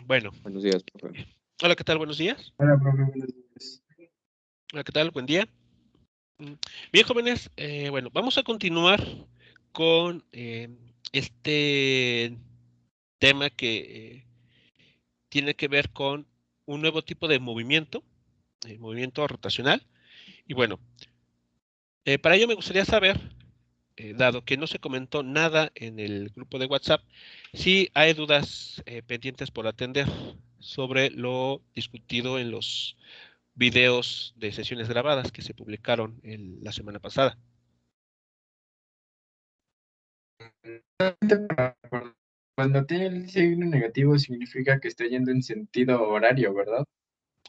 Bueno, Buenos días, profe. hola, ¿qué tal? Buenos días. Hola, profe, buenos días. Hola, ¿qué tal? Buen día. Bien, jóvenes, bueno, vamos a continuar con este tema que tiene que ver con un nuevo tipo de movimiento, el movimiento rotacional. Y bueno, para ello me gustaría saber, dado que no se comentó nada en el grupo de WhatsApp, si hay dudas pendientes por atender sobre lo discutido en los videos de sesiones grabadas que se publicaron la semana pasada. Cuando tiene el signo negativo significa que está yendo en sentido horario, ¿verdad?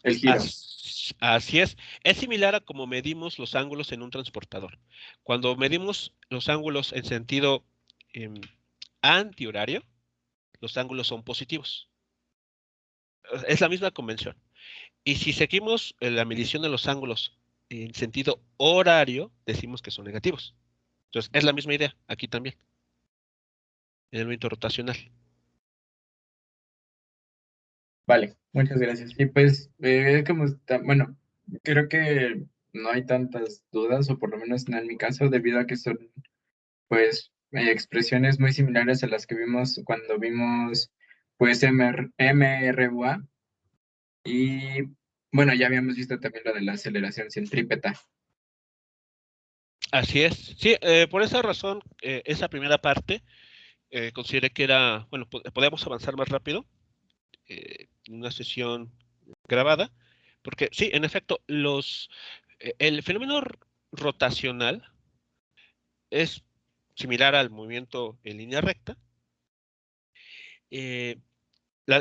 El giro. Así es similar a como medimos los ángulos en un transportador. Cuando medimos los ángulos en sentido em, antihorario, los ángulos son positivos. Es la misma convención. Y si seguimos la medición de los ángulos en sentido horario, decimos que son negativos. Entonces, es la misma idea aquí también, en el movimiento rotacional. Vale, muchas gracias. Y pues, como está, bueno, creo que no hay tantas dudas, o por lo menos no en mi caso, debido a que son, pues, expresiones muy similares a las que vimos cuando vimos, pues, MRUA. Y, bueno, ya habíamos visto también lo de la aceleración centrípeta. Así es. Sí, por esa razón, esa primera parte, consideré que era, bueno, podíamos avanzar más rápido en una sesión grabada, porque sí, en efecto, el fenómeno rotacional es similar al movimiento en línea recta. eh,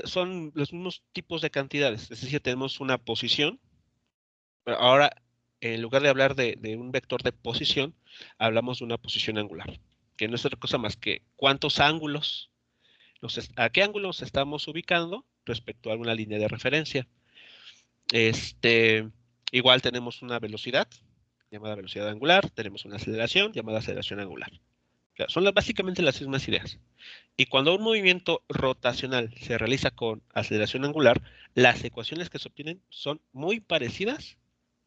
Son los mismos tipos de cantidades, es decir, tenemos una posición, pero ahora en lugar de hablar de un vector de posición, hablamos de una posición angular, que no es otra cosa más que cuántos ángulos, a qué ángulo nos estamos ubicando respecto a alguna línea de referencia. Este, igual tenemos una velocidad llamada velocidad angular, tenemos una aceleración llamada aceleración angular. O sea, son básicamente las mismas ideas. Y cuando un movimiento rotacional se realiza con aceleración angular, las ecuaciones que se obtienen son muy parecidas,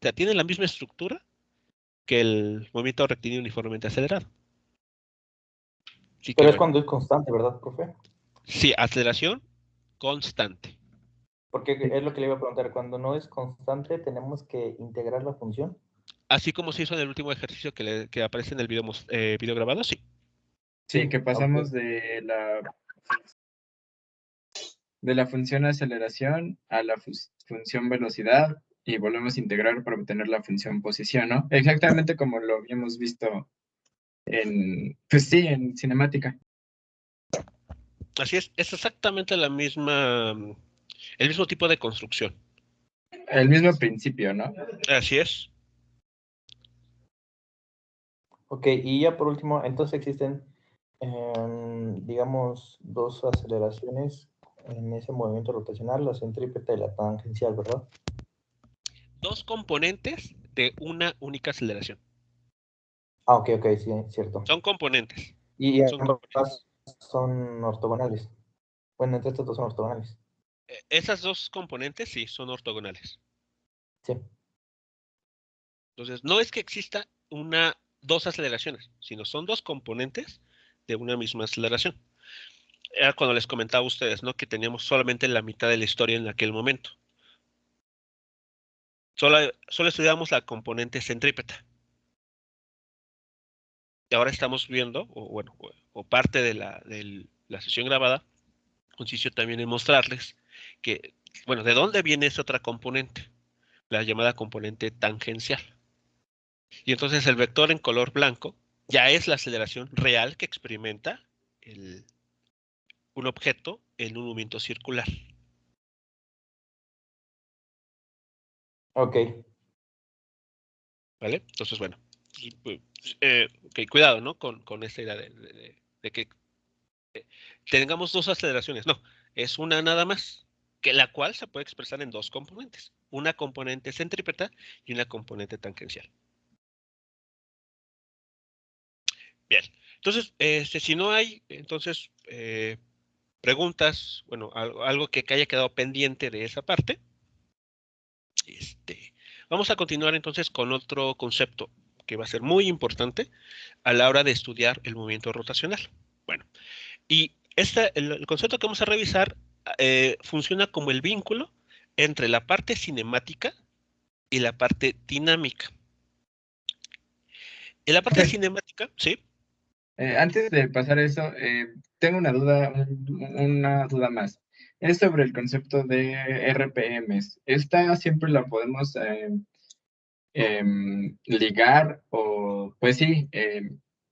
o sea, tienen la misma estructura que el movimiento rectilíneo uniformemente acelerado. Así que Pero es bueno, cuando es constante, ¿verdad, profe? sí, aceleración constante. Porque es lo que le iba a preguntar. Cuando no es constante, tenemos que integrar la función. Así como se hizo en el último ejercicio que aparece en el video grabado, sí. Sí, que pasamos Ok. de la función aceleración a la función velocidad y volvemos a integrar para obtener la función posición, ¿no? Exactamente como lo habíamos visto en, pues sí, en cinemática. Así es exactamente el mismo tipo de construcción. El mismo principio, ¿no? Así es. Ok, y ya por último, entonces existen, digamos, dos aceleraciones en ese movimiento rotacional, la centrípeta y la tangencial, ¿verdad? Dos componentes de una única aceleración. Ah, ok, sí, cierto. Son componentes. Y Son componentes. ambas son ortogonales. Bueno, entre estos dos son ortogonales. Esas dos componentes sí son ortogonales. Sí. Entonces, no es que exista dos aceleraciones, sino son dos componentes de una misma aceleración. Era cuando les comentaba a ustedes, ¿no? Que teníamos solamente la mitad de la historia en aquel momento. Solo estudiamos la componente centrípeta. Y ahora estamos viendo, o parte de la sesión grabada, consistió también en mostrarles que, bueno, ¿de dónde viene esa otra componente? La llamada componente tangencial. Y entonces el vector en color blanco ya es la aceleración real que experimenta un objeto en un movimiento circular. Ok. ¿Vale? Entonces, bueno, okay, cuidado, ¿no? Con esta idea de que tengamos dos aceleraciones. No, es una nada más, que la cual se puede expresar en dos componentes. Una componente centrípeta y una componente tangencial. Bien, entonces, si no hay, entonces, preguntas, bueno, algo que haya quedado pendiente de esa parte, vamos a continuar entonces con otro concepto que va a ser muy importante a la hora de estudiar el movimiento rotacional. Bueno, y el concepto que vamos a revisar funciona como el vínculo entre la parte cinemática y la parte dinámica. En la parte cinemática, ¿sí? Antes de pasar a eso, tengo una duda más. Es sobre el concepto de RPMs. ¿Esta siempre la podemos ligar o, pues sí,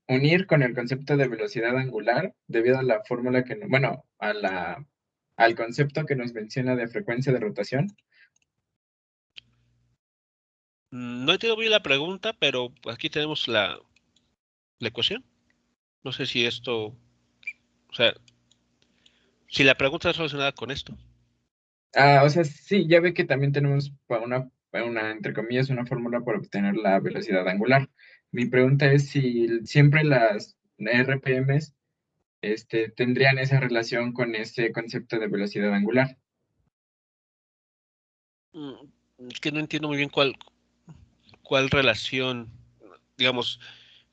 unir con el concepto de velocidad angular debido a la fórmula que, bueno, al concepto que nos menciona de frecuencia de rotación? No entiendo bien la pregunta, pero aquí tenemos la ecuación. No sé si esto, o sea, si la pregunta es relacionada con esto. Ah, o sea, sí, ya ve que también tenemos entre comillas, una fórmula para obtener la velocidad angular. Mi pregunta es si siempre las RPMs tendrían esa relación con ese concepto de velocidad angular. Es que no entiendo muy bien cuál relación, digamos,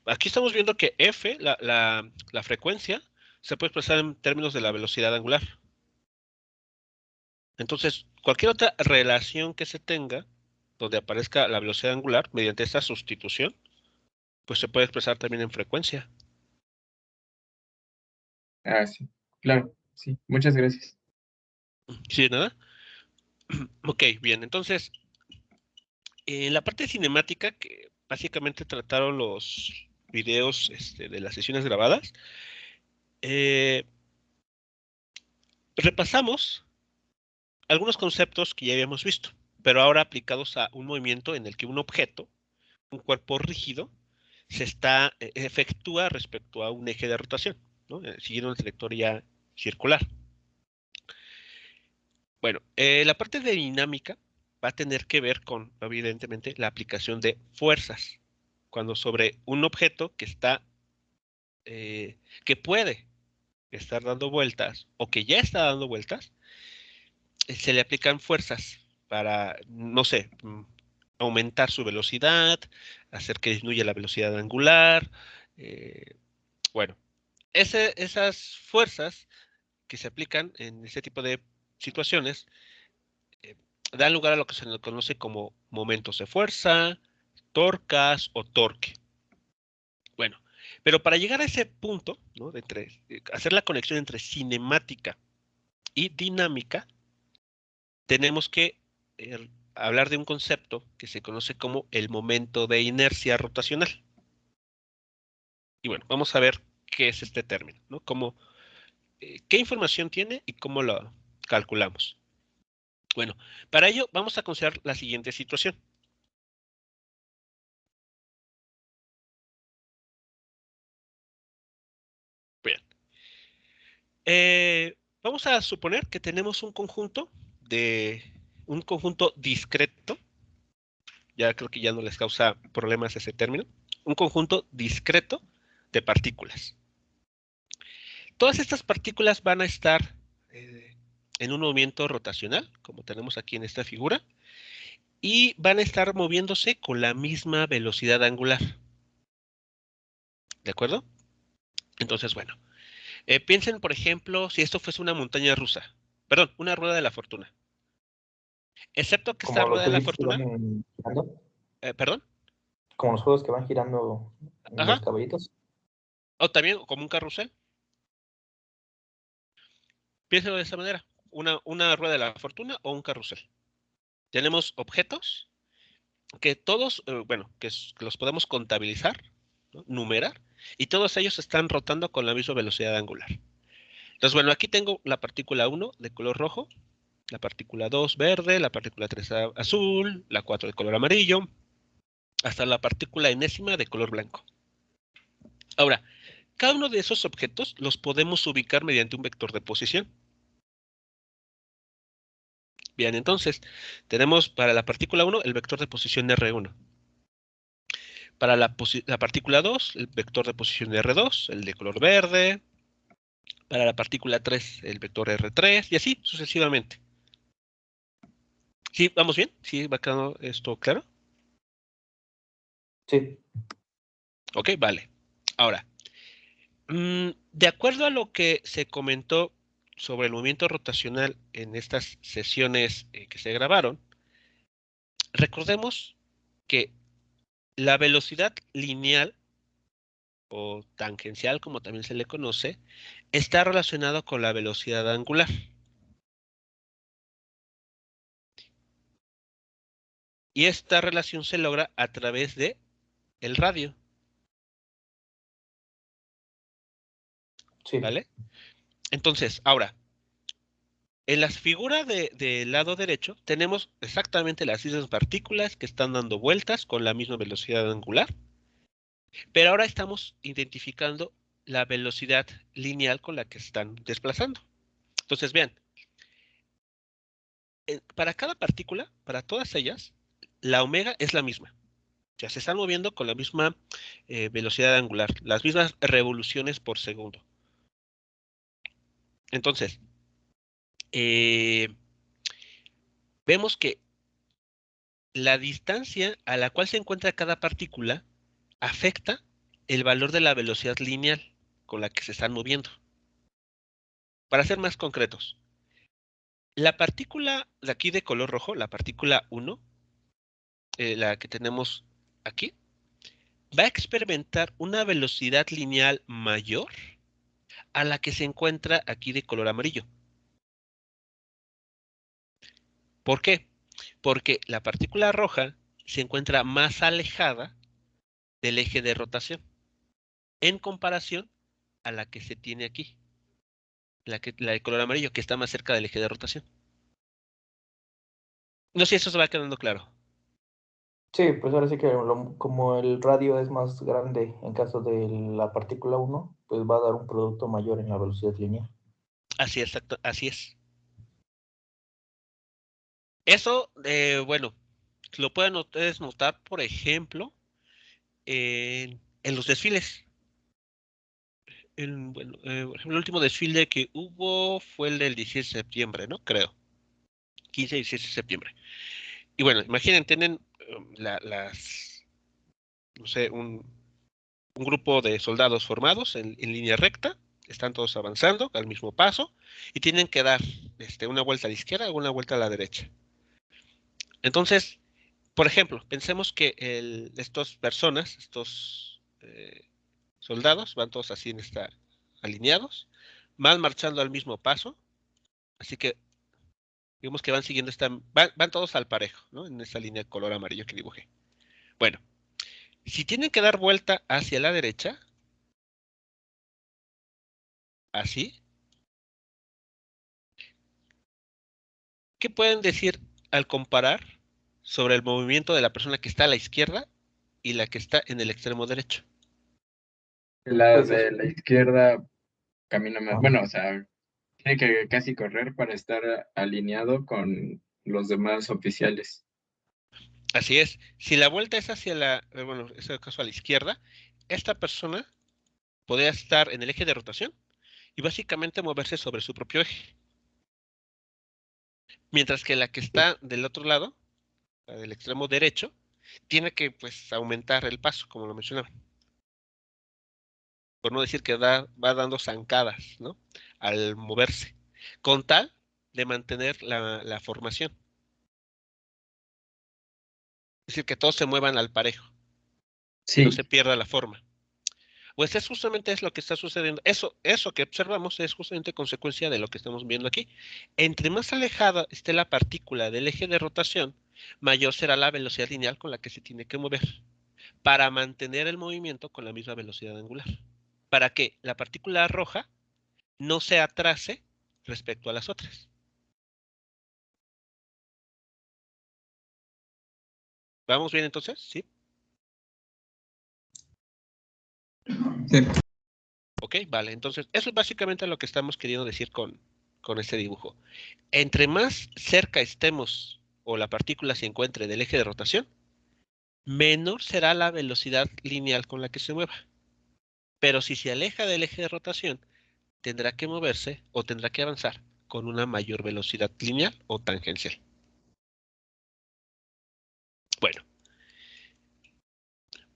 aquí estamos viendo que F, la frecuencia, se puede expresar en términos de la velocidad angular. Entonces, cualquier otra relación que se tenga, donde aparezca la velocidad angular, mediante esta sustitución, pues se puede expresar también en frecuencia. Ah, sí, claro, sí, muchas gracias. ¿Sí, nada? Ok, bien, entonces, en la parte cinemática, que básicamente trataron los videos de las sesiones grabadas, eh, repasamos algunos conceptos que ya habíamos visto, pero ahora aplicados a un movimiento en el que un objeto, un cuerpo rígido, efectúa respecto a un eje de rotación, ¿no? Siguiendo una trayectoria circular. Bueno, la parte de dinámica va a tener que ver con, evidentemente, la aplicación de fuerzas. Cuando sobre un objeto que puede estar dando vueltas o que ya está dando vueltas, se le aplican fuerzas para, no sé, aumentar su velocidad, hacer que disminuya la velocidad angular. eh, bueno, esas fuerzas que se aplican en ese tipo de situaciones eh, dan lugar a lo que se le conoce como momentos de fuerza, torcas o torque. Bueno, pero para llegar a ese punto, ¿no? Hacer la conexión entre cinemática y dinámica, tenemos que hablar de un concepto que se conoce como el momento de inercia rotacional. Y bueno, vamos a ver qué es este término, ¿no? ¿Qué información tiene y cómo lo calculamos? Bueno, para ello vamos a considerar la siguiente situación. Bien. Vamos a suponer que tenemos un conjunto discreto, ya creo que ya no les causa problemas ese término, un conjunto discreto de partículas. Todas estas partículas van a estar en un movimiento rotacional, como tenemos aquí en esta figura, y van a estar moviéndose con la misma velocidad angular. ¿De acuerdo? Entonces, bueno, piensen, por ejemplo, si esto fuese una montaña rusa, perdón, una rueda de la fortuna. Excepto que esta Como rueda los de la jueguitos que fortuna, van girando, perdón, como los juegos que van girando los ajá, caballitos. o también como un carrusel. Piénselo de esa manera, una rueda de la fortuna o un carrusel. Tenemos objetos que todos, bueno, que los podemos contabilizar, ¿no? Numerar, y todos ellos están rotando con la misma velocidad angular. Entonces, bueno, aquí tengo la partícula 1 de color rojo, la partícula 2 verde, la partícula 3 azul, la 4 de color amarillo, hasta la partícula enésima de color blanco. Ahora, cada uno de esos objetos los podemos ubicar mediante un vector de posición. Bien, entonces, tenemos para la partícula 1 el vector de posición R1. Para la partícula 2, el vector de posición R2, el de color verde. Para la partícula 3, el vector R3, y así sucesivamente. ¿Sí? ¿Vamos bien? ¿Sí va quedando esto claro? Sí. Ok, vale. Ahora, de acuerdo a lo que se comentó sobre el movimiento rotacional en estas sesiones que se grabaron, recordemos que la velocidad lineal o tangencial, como también se le conoce, está relacionado con la velocidad angular. Y esta relación se logra a través de el radio, Sí. ¿vale? Entonces, ahora, en la figura del lado derecho tenemos exactamente las mismas partículas que están dando vueltas con la misma velocidad angular, pero ahora estamos identificando la velocidad lineal con la que están desplazando. Entonces, vean, para cada partícula, para todas ellas, la omega es la misma. O sea, se están moviendo con la misma velocidad angular, las mismas revoluciones por segundo. Entonces, eh, vemos que la distancia a la cual se encuentra cada partícula afecta el valor de la velocidad lineal con la que se están moviendo. Para ser más concretos, la partícula de aquí de color rojo, la partícula 1, la que tenemos aquí, va a experimentar una velocidad lineal mayor a la que se encuentra aquí de color amarillo. ¿Por qué? Porque la partícula roja se encuentra más alejada del eje de rotación en comparación a la que se tiene aquí, la de color amarillo, que está más cerca del eje de rotación. No sé si eso se va quedando claro. Sí, pues ahora sí que como el radio es más grande en caso de la partícula 1, pues va a dar un producto mayor en la velocidad lineal. Así es, exacto, así es. Eso, bueno, lo pueden ustedes notar, por ejemplo, en los desfiles. Bueno, por ejemplo, el último desfile que hubo fue el del 17 de septiembre, ¿no? Creo. 15 y 16 de septiembre. Y bueno, imaginen, tienen no sé, un grupo de soldados formados en línea recta, están todos avanzando al mismo paso y tienen que dar una vuelta a la izquierda o una vuelta a la derecha. Entonces, por ejemplo, pensemos que estas personas, estos soldados, van todos así alineados, van marchando al mismo paso, así que digamos que van siguiendo van todos al parejo, ¿no? En esa línea de color amarillo que dibujé. Bueno, si tienen que dar vuelta hacia la derecha, así, ¿qué pueden decir al comparar sobre el movimiento de la persona que está a la izquierda y la que está en el extremo derecho? La Pues es, de la izquierda camina más, ah, bueno, o sea, tiene que casi correr para estar alineado con los demás oficiales. Así es. Si la vuelta es hacia bueno, en este caso a la izquierda, esta persona podría estar en el eje de rotación y básicamente moverse sobre su propio eje. Mientras que la que está del otro lado, la del extremo derecho, tiene que pues aumentar el paso, como lo mencionaba. Por no decir que va dando zancadas, ¿no? Al moverse, con tal de mantener la formación. Es decir, que todos se muevan al parejo y no Sí, se pierda la forma. Pues es justamente lo que está sucediendo. Eso que observamos es justamente consecuencia de lo que estamos viendo aquí. Entre más alejada esté la partícula del eje de rotación, mayor será la velocidad lineal con la que se tiene que mover para mantener el movimiento con la misma velocidad angular. Para que la partícula roja no se atrase respecto a las otras. ¿Vamos bien entonces? ¿Sí? Sí. Ok, vale. Entonces, eso es básicamente lo que estamos queriendo decir con este dibujo. Entre más cerca estemos o la partícula se encuentre del eje de rotación, menor será la velocidad lineal con la que se mueva. Pero si se aleja del eje de rotación, tendrá que moverse o tendrá que avanzar con una mayor velocidad lineal o tangencial. Bueno,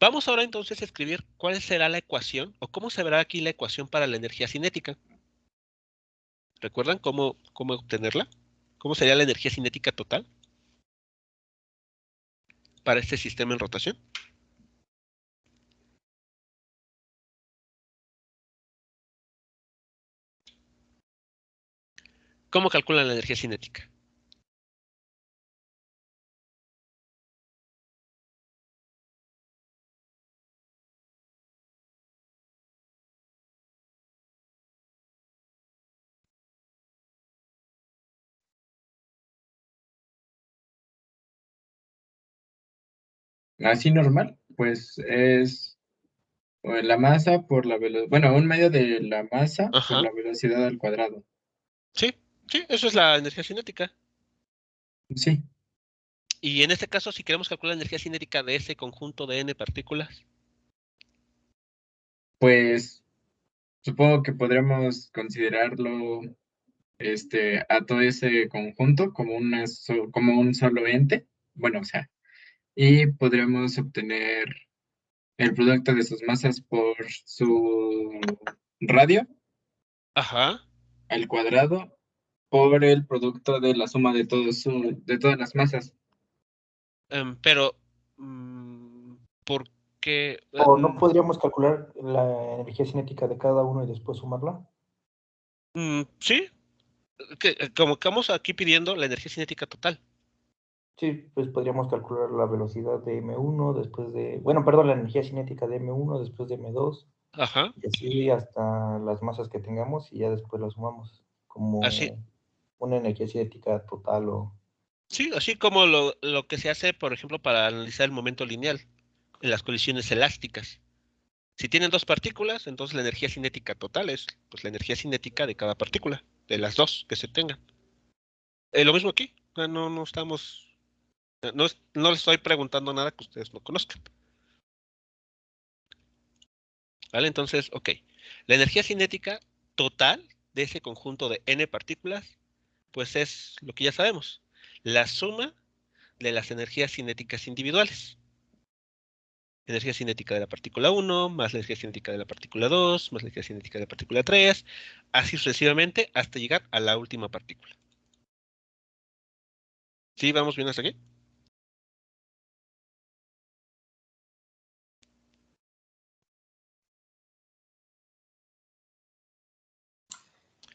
vamos ahora entonces a escribir cuál será la ecuación o cómo se verá aquí la ecuación para la energía cinética. ¿Recuerdan cómo obtenerla? ¿Cómo sería la energía cinética total para este sistema en rotación? ¿Cómo calculan la energía cinética? Así normal, pues es la masa por la velocidad, bueno, un medio de la masa por Ajá, la velocidad al cuadrado. sí, sí, eso es la energía cinética. Sí, Y en este caso, si queremos calcular la energía cinética de ese conjunto de n partículas, pues supongo que podríamos considerarlo a todo ese conjunto como como un solo ente. Bueno, o sea, y podríamos obtener el producto de sus masas por su radio ajá, al cuadrado por el producto de la suma de de todas las masas. pero, ¿por qué? ¿O no podríamos calcular la energía cinética de cada uno y después sumarla? Sí, como que vamos aquí pidiendo la energía cinética total. Sí, pues podríamos calcular la velocidad de M1 después de, bueno, perdón, la energía cinética de M1 después de M2 Ajá, y así hasta las masas que tengamos y ya después las sumamos así, como una energía cinética total o... sí, así como lo que se hace, por ejemplo, para analizar el momento lineal en las colisiones elásticas. Si tienen dos partículas, entonces la energía cinética total es pues, la energía cinética de cada partícula, de las dos que se tengan. Lo mismo aquí, no estamos, no les estoy preguntando nada que ustedes no conozcan. ¿Vale? Entonces, ok. La energía cinética total de ese conjunto de n partículas, pues es lo que ya sabemos, la suma de las energías cinéticas individuales. Energía cinética de la partícula 1, más la energía cinética de la partícula 2, más la energía cinética de la partícula 3, así sucesivamente hasta llegar a la última partícula. ¿Sí? ¿Vamos bien hasta aquí?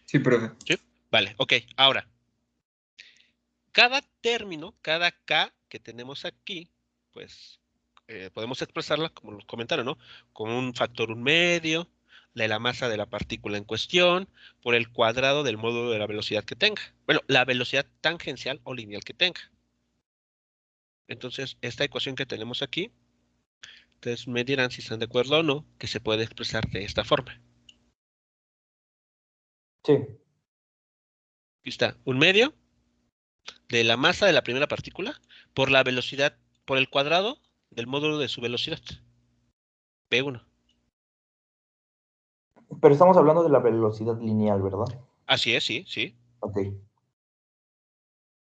Sí, profe. ¿Sí? Vale, ok. Ahora, cada término, cada K que tenemos aquí, pues podemos expresarla, como nos comentaron, ¿no? Con un factor 1/2 de la masa de la partícula en cuestión por el cuadrado del módulo de la velocidad que tenga. Bueno, la velocidad tangencial o lineal que tenga. Entonces, esta ecuación que tenemos aquí, ustedes me dirán si están de acuerdo o no, que se puede expresar de esta forma. Sí, Aquí está, 1/2 de la masa de la primera partícula por la velocidad, por el cuadrado del módulo de su velocidad, P1. pero estamos hablando de la velocidad lineal, ¿verdad? Así es, sí, sí. Ok.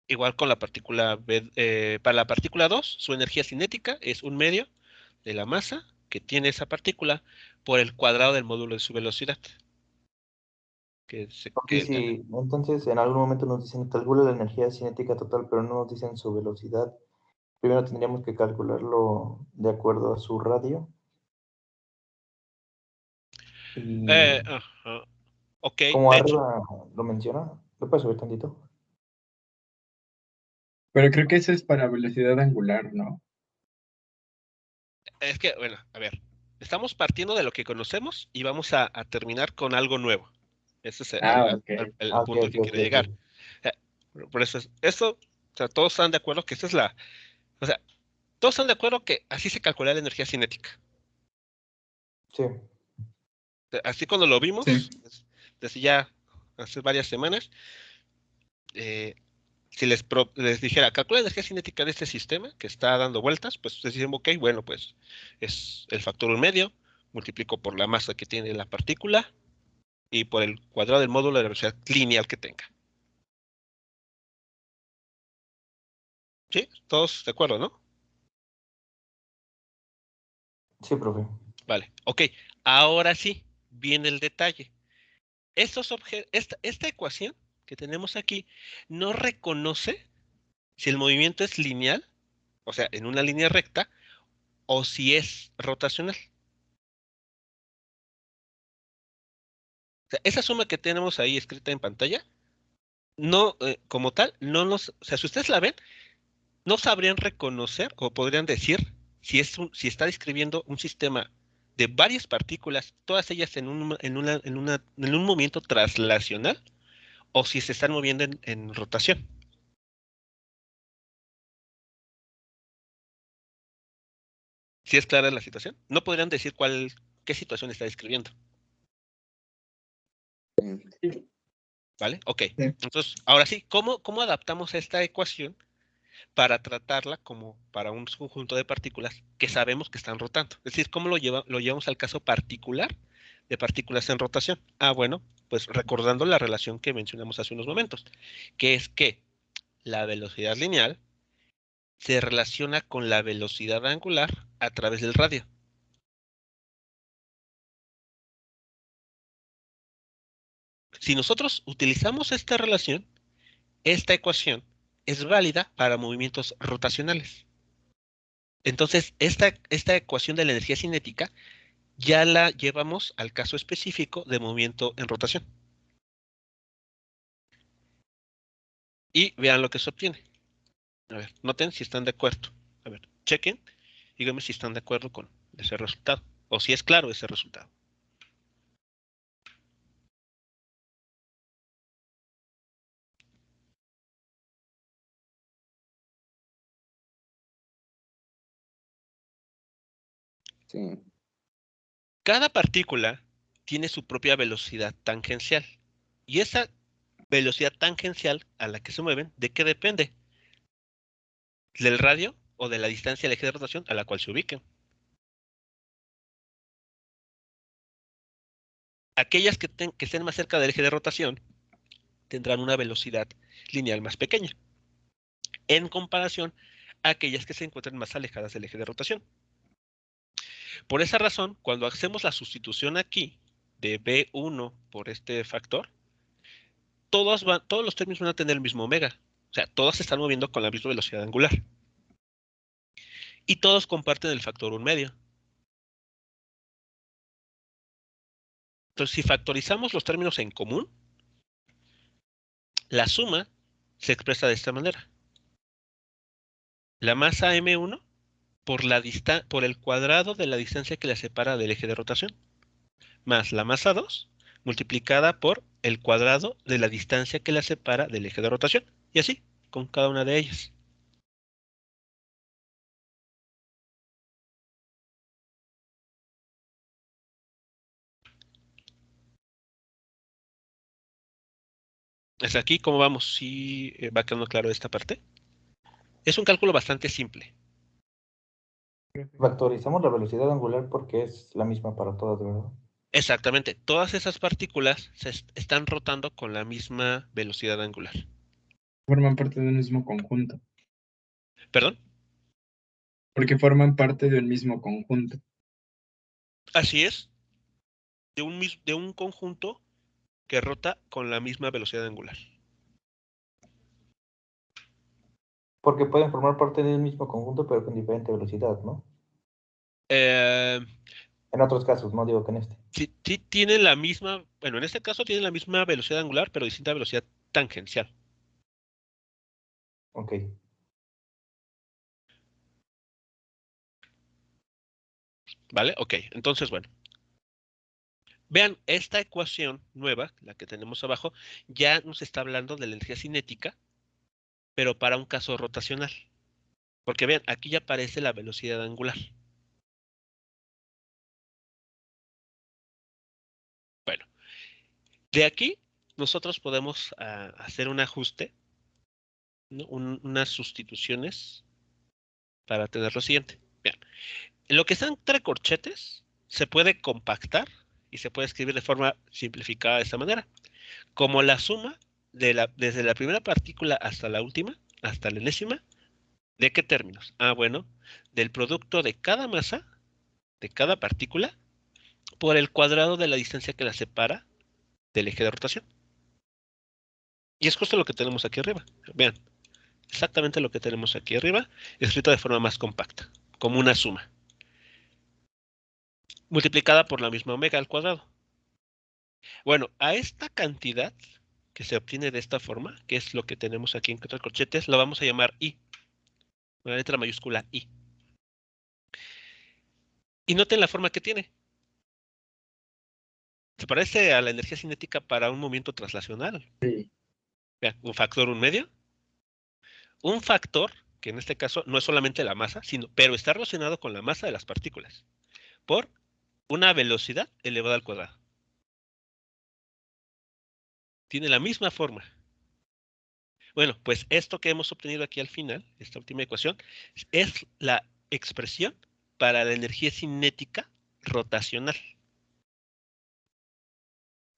Igual con la partícula B, para la partícula 2, su energía cinética es 1/2 de la masa que tiene esa partícula por el cuadrado del módulo de su velocidad. Ok, sí, entonces en algún momento nos dicen calcula la energía cinética total, pero no nos dicen su velocidad. Primero tendríamos que calcularlo de acuerdo a su radio. Y ajá. Ok, como de hecho, arriba lo menciona, ¿lo puedes subir tantito? pero creo que eso es para velocidad angular, ¿no? es que, bueno, a ver, estamos partiendo de lo que conocemos y vamos a terminar con algo nuevo. Ese es Ah, ok. el Ah, ok, punto al ok, que ok, quiero llegar. ok. Eh, por eso es, esto, o sea, todos están de acuerdo que esta es o sea, todos están de acuerdo que así se calcula la energía cinética. Sí, Así cuando lo Sí. vimos, desde ya hace varias semanas, eh, si les dijera, calcula la energía cinética de este sistema que está dando vueltas, pues ustedes dicen, ok, bueno, pues es el factor 1/2, multiplico por la masa que tiene la partícula, y por el cuadrado del módulo de la velocidad lineal que tenga. ¿Sí? ¿Todos de acuerdo, no? Sí, profe. Vale, ok. Ahora sí, viene el detalle. Esta ecuación que tenemos aquí no reconoce si el movimiento es lineal, o sea, en una línea recta, o si es rotacional. O sea, esa suma que tenemos ahí escrita en pantalla, no, como tal, o sea, si ustedes la ven, no sabrían reconocer o podrían decir si está describiendo un sistema de varias partículas, todas ellas en un movimiento traslacional, o si se están moviendo en rotación. ¿Sí es clara la situación? No podrían decir qué situación está describiendo. ¿Vale? Ok. Sí. Entonces, ahora sí, ¿cómo adaptamos esta ecuación para tratarla como para un conjunto de partículas que sabemos que están rotando? Es decir, ¿cómo lo llevamos al caso particular de partículas en rotación? Ah, bueno, pues recordando la relación que mencionamos hace unos momentos, que es que la velocidad lineal se relaciona con la velocidad angular a través del radio. Si nosotros utilizamos esta relación, esta ecuación es válida para movimientos rotacionales. Entonces, esta ecuación de la energía cinética ya la llevamos al caso específico de movimiento en rotación. Y vean lo que se obtiene. A ver, noten si están de acuerdo. A ver, chequen. Díganme si están de acuerdo con ese resultado. O si es claro ese resultado. Sí. Cada partícula tiene su propia velocidad tangencial. Y esa velocidad tangencial a la que se mueven, ¿de qué depende? ¿Del radio o de la distancia del eje de rotación a la cual se ubiquen? Aquellas que estén más cerca del eje de rotación tendrán una velocidad lineal más pequeña, en comparación a aquellas que se encuentren más alejadas del eje de rotación. Por esa razón, cuando hacemos la sustitución aquí de B1 por este factor, todos los términos van a tener el mismo omega. O sea, todos se están moviendo con la misma velocidad angular. Y todos comparten el factor 1/2. Entonces, si factorizamos los términos en común, la suma se expresa de esta manera. La masa M1 por el cuadrado de la distancia que la separa del eje de rotación, más la masa 2 multiplicada por el cuadrado de la distancia que la separa del eje de rotación. Y así, con cada una de ellas. Hasta aquí, ¿cómo vamos? ¿Sí va quedando claro esta parte? Es un cálculo bastante simple. Factorizamos la velocidad angular porque es la misma para todas, ¿verdad? Exactamente. Todas esas partículas están rotando con la misma velocidad angular. Forman parte de un mismo conjunto. ¿Perdón? Porque forman parte de un mismo conjunto. Así es. De un conjunto que rota con la misma velocidad angular. Porque pueden formar parte del mismo conjunto, pero con diferente velocidad, ¿no? Eh, En otros casos, no digo que en este. sí tienen la misma, bueno, en este caso tienen la misma velocidad angular, pero distinta velocidad tangencial. Ok. ¿Vale? Ok, entonces, bueno. Vean, esta ecuación nueva, la que tenemos abajo, ya nos está hablando de la energía cinética, pero para un caso rotacional. Porque vean, aquí ya aparece la velocidad angular. Bueno, de aquí nosotros podemos hacer un ajuste, ¿no? Unas sustituciones para tener lo siguiente. Vean, lo que están entre corchetes se puede compactar y se puede escribir de forma simplificada de esta manera, como la suma desde la primera partícula hasta la última, hasta la enésima. ¿De qué términos? Bueno, del producto de cada masa, de cada partícula, por el cuadrado de la distancia que la separa del eje de rotación. Y es justo lo que tenemos aquí arriba. Vean, exactamente lo que tenemos aquí arriba, escrito de forma más compacta, como una suma, multiplicada por la misma omega al cuadrado. Bueno, a esta cantidad que se obtiene de esta forma, que es lo que tenemos aquí en cuatro corchetes, lo vamos a llamar I, una letra mayúscula I. Y noten la forma que tiene. Se parece a la energía cinética para un movimiento traslacional. Sí. Vean, un factor 1/2. Un factor, que en este caso no es solamente la masa, pero está relacionado con la masa de las partículas, por una velocidad elevada al cuadrado. Tiene la misma forma. Bueno, pues esto que hemos obtenido aquí al final, esta última ecuación, es la expresión para la energía cinética rotacional.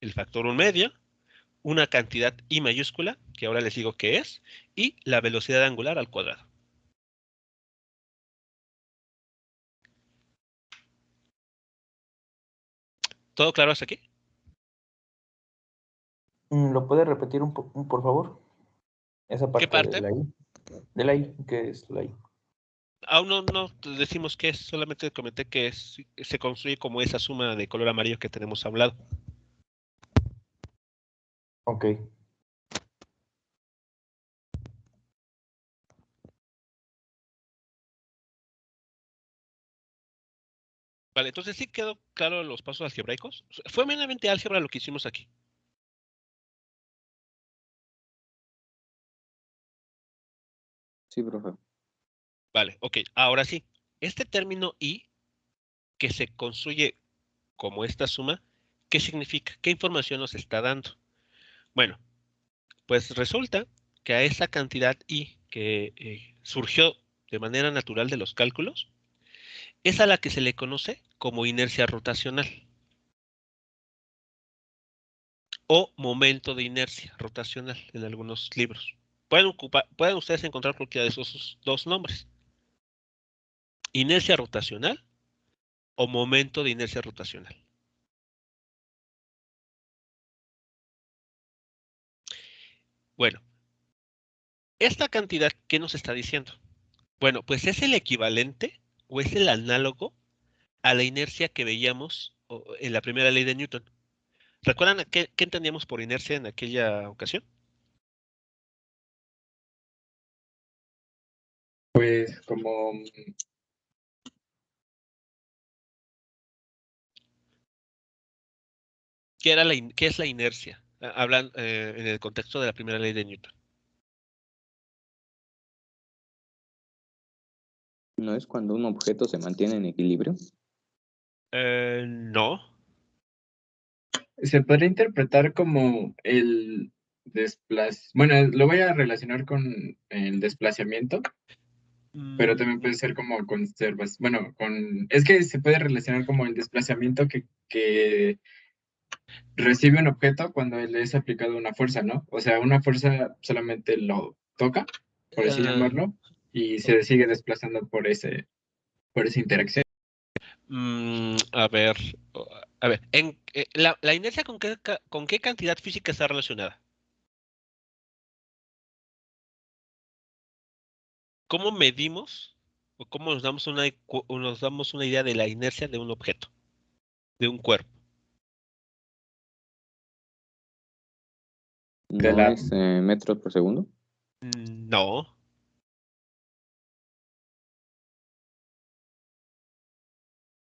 El factor 1/2, una cantidad I mayúscula, que ahora les digo qué es, y la velocidad angular al cuadrado. ¿Todo claro hasta aquí? ¿Lo puede repetir por favor? Esa ¿Qué parte parte? de la I. De la I, ¿qué es la I? Aún no decimos qué es, solamente comenté que se construye como esa suma de color amarillo que tenemos hablado. Ok. Vale, entonces sí quedó claro los pasos algebraicos. Fue meramente álgebra lo que hicimos aquí. Sí, profe. Vale, ok, ahora sí. Este término I, que se construye como esta suma, ¿qué significa? ¿Qué información nos está dando? Bueno, pues resulta que a esa cantidad I que surgió de manera natural de los cálculos, es a la que se le conoce como inercia rotacional o momento de inercia rotacional en algunos libros. Pueden ustedes encontrar cualquiera de esos dos nombres. Inercia rotacional o momento de inercia rotacional. Bueno, esta cantidad, ¿qué nos está diciendo? Bueno, pues es el equivalente o es el análogo a la inercia que veíamos en la primera ley de Newton. ¿Recuerdan qué entendíamos por inercia en aquella ocasión? Pues como ¿Qué es la inercia? Hablan en el contexto de la primera ley de Newton. ¿No es cuando un objeto se mantiene en equilibrio? No. se podría interpretar como el bueno, lo voy a relacionar con el desplazamiento, pero también puede ser como conservas, bueno, es que se puede relacionar como el desplazamiento que recibe un objeto cuando le es aplicado una fuerza, ¿no? O sea, una fuerza solamente lo toca, por así llamarlo, y se sigue desplazando por esa interacción. A ver, la inercia con qué cantidad física está relacionada. ¿Cómo medimos o cómo nos damos una idea de la inercia de un objeto, de un cuerpo? De ¿No la- es metros por segundo? No.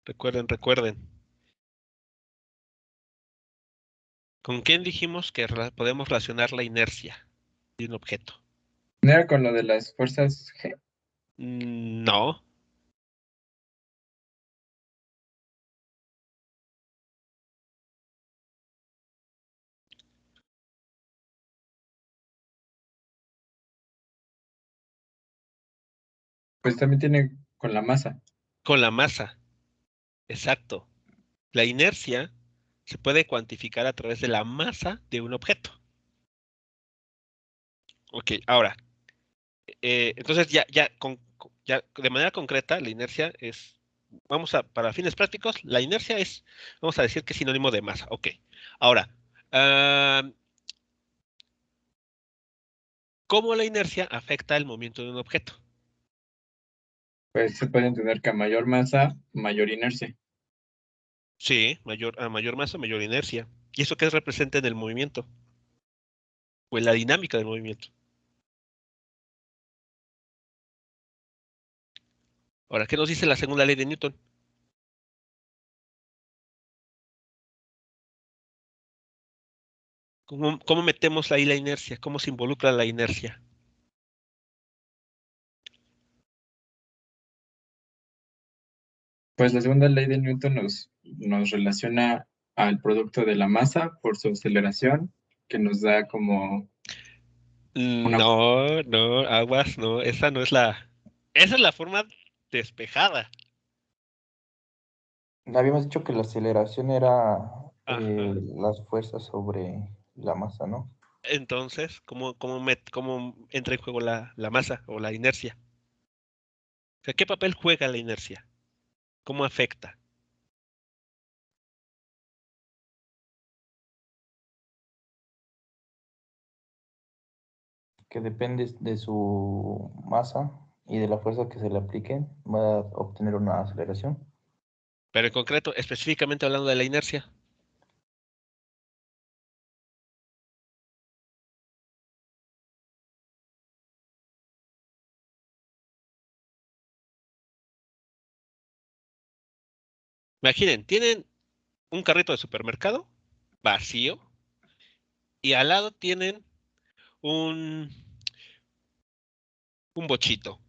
Recuerden. ¿Con quién dijimos que podemos relacionar la inercia de un objeto? ¿No era con lo de las fuerzas G? No. Pues también tiene con la masa. Con la masa. Exacto. La inercia se puede cuantificar a través de la masa de un objeto. Ok, ahora, entonces ya de manera concreta, la inercia es, para fines prácticos, la inercia es, vamos a decir que es sinónimo de masa. Ok, ahora, ¿cómo la inercia afecta el movimiento de un objeto? Pues se puede entender que a mayor masa, mayor inercia. Sí, a mayor masa, mayor inercia. ¿Y eso qué representa en el movimiento? O en la dinámica del movimiento. Ahora, ¿qué nos dice la segunda ley de Newton? ¿Cómo metemos ahí la inercia? ¿Cómo se involucra la inercia? Pues la segunda ley de Newton nos relaciona al producto de la masa por su aceleración, que nos da como una... No, aguas, no, esa no es esa es la forma despejada. Habíamos dicho que la aceleración era Ajá. las fuerzas sobre la masa, ¿no? Entonces, ¿cómo entra en juego la masa o la inercia? O sea, ¿qué papel juega la inercia? ¿Cómo afecta? Que depende de su masa y de la fuerza que se le aplique, va a obtener una aceleración. Pero en concreto, específicamente hablando de la inercia. Imaginen, tienen un carrito de supermercado vacío y al lado tienen un, un bochito.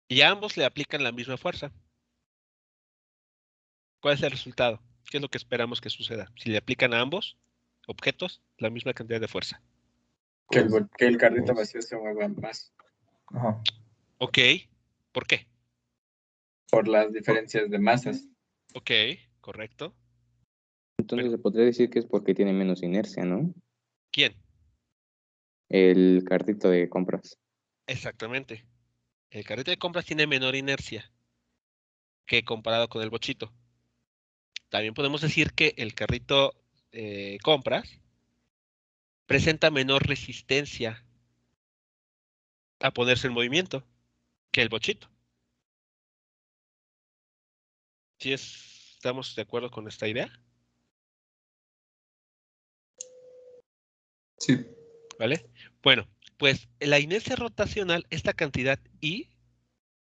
Y a ambos le aplican la misma fuerza. ¿Cuál es el resultado? ¿Qué es lo que esperamos que suceda? Si le aplican a ambos objetos la misma cantidad de fuerza. Pues, que el carrito pues, vacío se mueva más ajá. Ok, ¿por qué? por las diferencias de masas. Ok, correcto. Entonces Bueno, se podría decir que es porque tiene menos inercia, ¿no? ¿quién? El carrito de compras. Exactamente. El carrito de compras tiene menor inercia que comparado con el bochito. También podemos decir que el carrito de compras presenta menor resistencia a ponerse en movimiento que el bochito. ¿Sí estamos de acuerdo con esta idea? Sí. ¿Vale? Bueno, pues la inercia rotacional, esta cantidad I,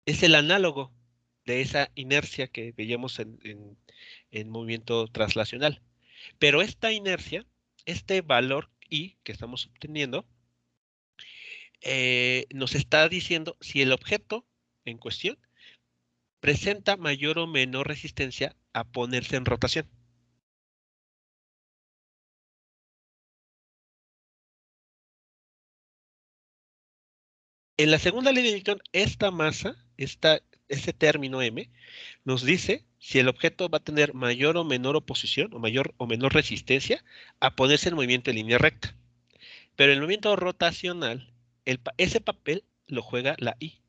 es el análogo de esa inercia que veíamos en movimiento traslacional. Pero esta inercia, este valor I que estamos obteniendo, nos está diciendo si el objeto en cuestión presenta mayor o menor resistencia a ponerse en rotación. En la segunda ley de Newton, esta masa, ese término M, nos dice si el objeto va a tener mayor o menor oposición o mayor o menor resistencia a ponerse en movimiento en línea recta. Pero en el movimiento rotacional, ese papel lo juega la I.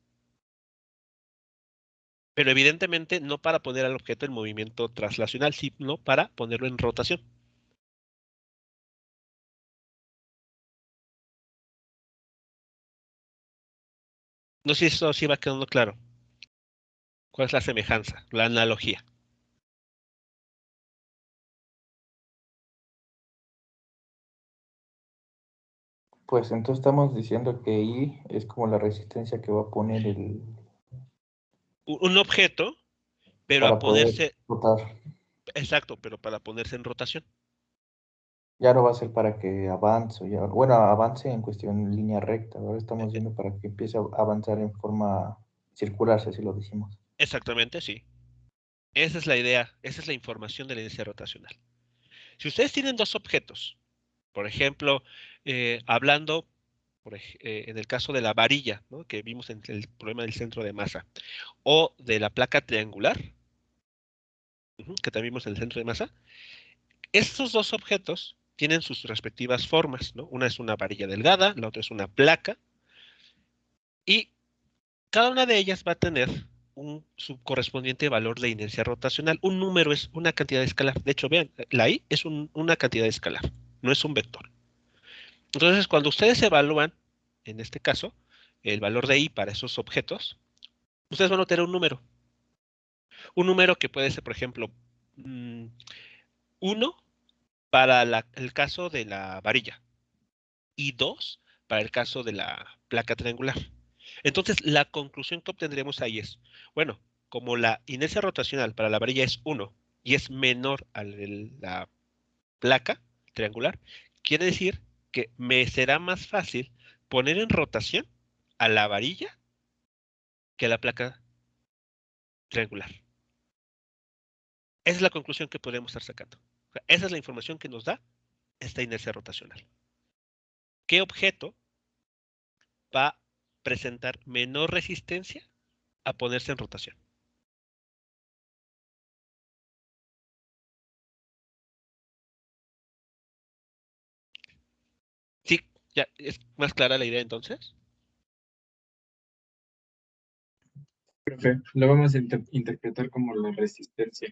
Pero evidentemente no para poner al objeto en movimiento traslacional, sino para ponerlo en rotación. No sé si eso sí va quedando claro. ¿Cuál es la semejanza, la analogía? Pues entonces estamos diciendo que I es como la resistencia que va a poner Un objeto, pero a para poder ponerse, rotar. exacto, pero para ponerse en rotación. Ya no va a ser para que avance, bueno, avance en cuestión en línea recta. Ahora estamos Eh, viendo para que empiece a avanzar en forma circular, si así lo decimos. Exactamente, sí. Esa es la idea, esa es la información de la inercia rotacional. Si ustedes tienen dos objetos, por ejemplo, hablando en el caso de la varilla, ¿no?, que vimos en el problema del centro de masa, o de la placa triangular, que también vimos en el centro de masa, estos dos objetos tienen sus respectivas formas, ¿no? Una es una varilla delgada, la otra es una placa, y cada una de ellas va a tener su correspondiente valor de inercia rotacional. Un número es una cantidad escalar. De hecho, vean, la I es una cantidad escalar, no es un vector. Entonces, cuando ustedes evalúan, en este caso, el valor de I para esos objetos, ustedes van a obtener un número. Un número que puede ser, por ejemplo, 1 para el caso de la varilla y 2 para el caso de la placa triangular. Entonces, la conclusión que obtendremos ahí es, bueno, como la inercia rotacional para la varilla es 1 y es menor a la placa triangular, quiere decir que me será más fácil poner en rotación a la varilla que a la placa triangular. Esa es la conclusión que podemos estar sacando. O sea, esa es la información que nos da esta inercia rotacional. ¿Qué objeto va a presentar menor resistencia a ponerse en rotación? Sí, ya es más clara la idea entonces. Profe, lo vamos a interpretar como la resistencia.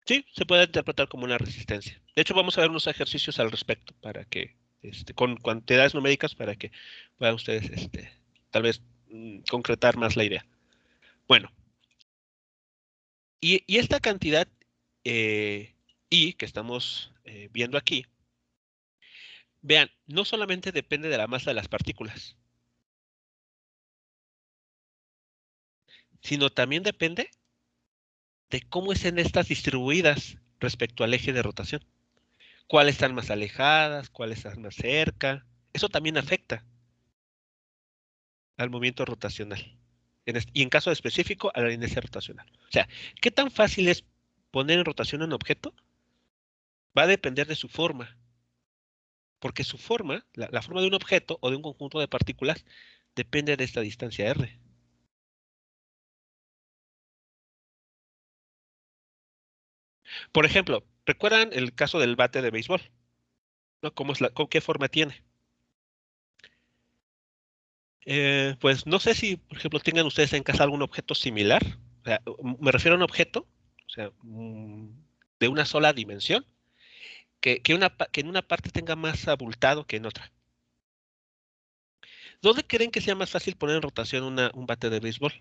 Sí, se puede interpretar como una resistencia. De hecho, vamos a ver unos ejercicios al respecto para que, con cantidades numéricas para que puedan ustedes, tal vez concretar más la idea. Bueno, y esta cantidad I que estamos viendo aquí, vean, no solamente depende de la masa de las partículas, sino también depende de cómo estén estas distribuidas respecto al eje de rotación. Cuáles están más alejadas, cuáles están más cerca. Eso también afecta al movimiento rotacional. Y en caso específico, a la inercia rotacional. O sea, ¿qué tan fácil es poner en rotación un objeto? Va a depender de su forma. Porque su forma, la forma de un objeto o de un conjunto de partículas, depende de esta distancia r. Por ejemplo, ¿recuerdan el caso del bate de béisbol? ¿No? ¿Qué forma tiene? Pues no sé si, por ejemplo, tengan ustedes en casa algún objeto similar. O sea, me refiero a un objeto, o sea, de una sola dimensión, que en una parte tenga más abultado que en otra. ¿Dónde creen que sea más fácil poner en rotación un bate de béisbol?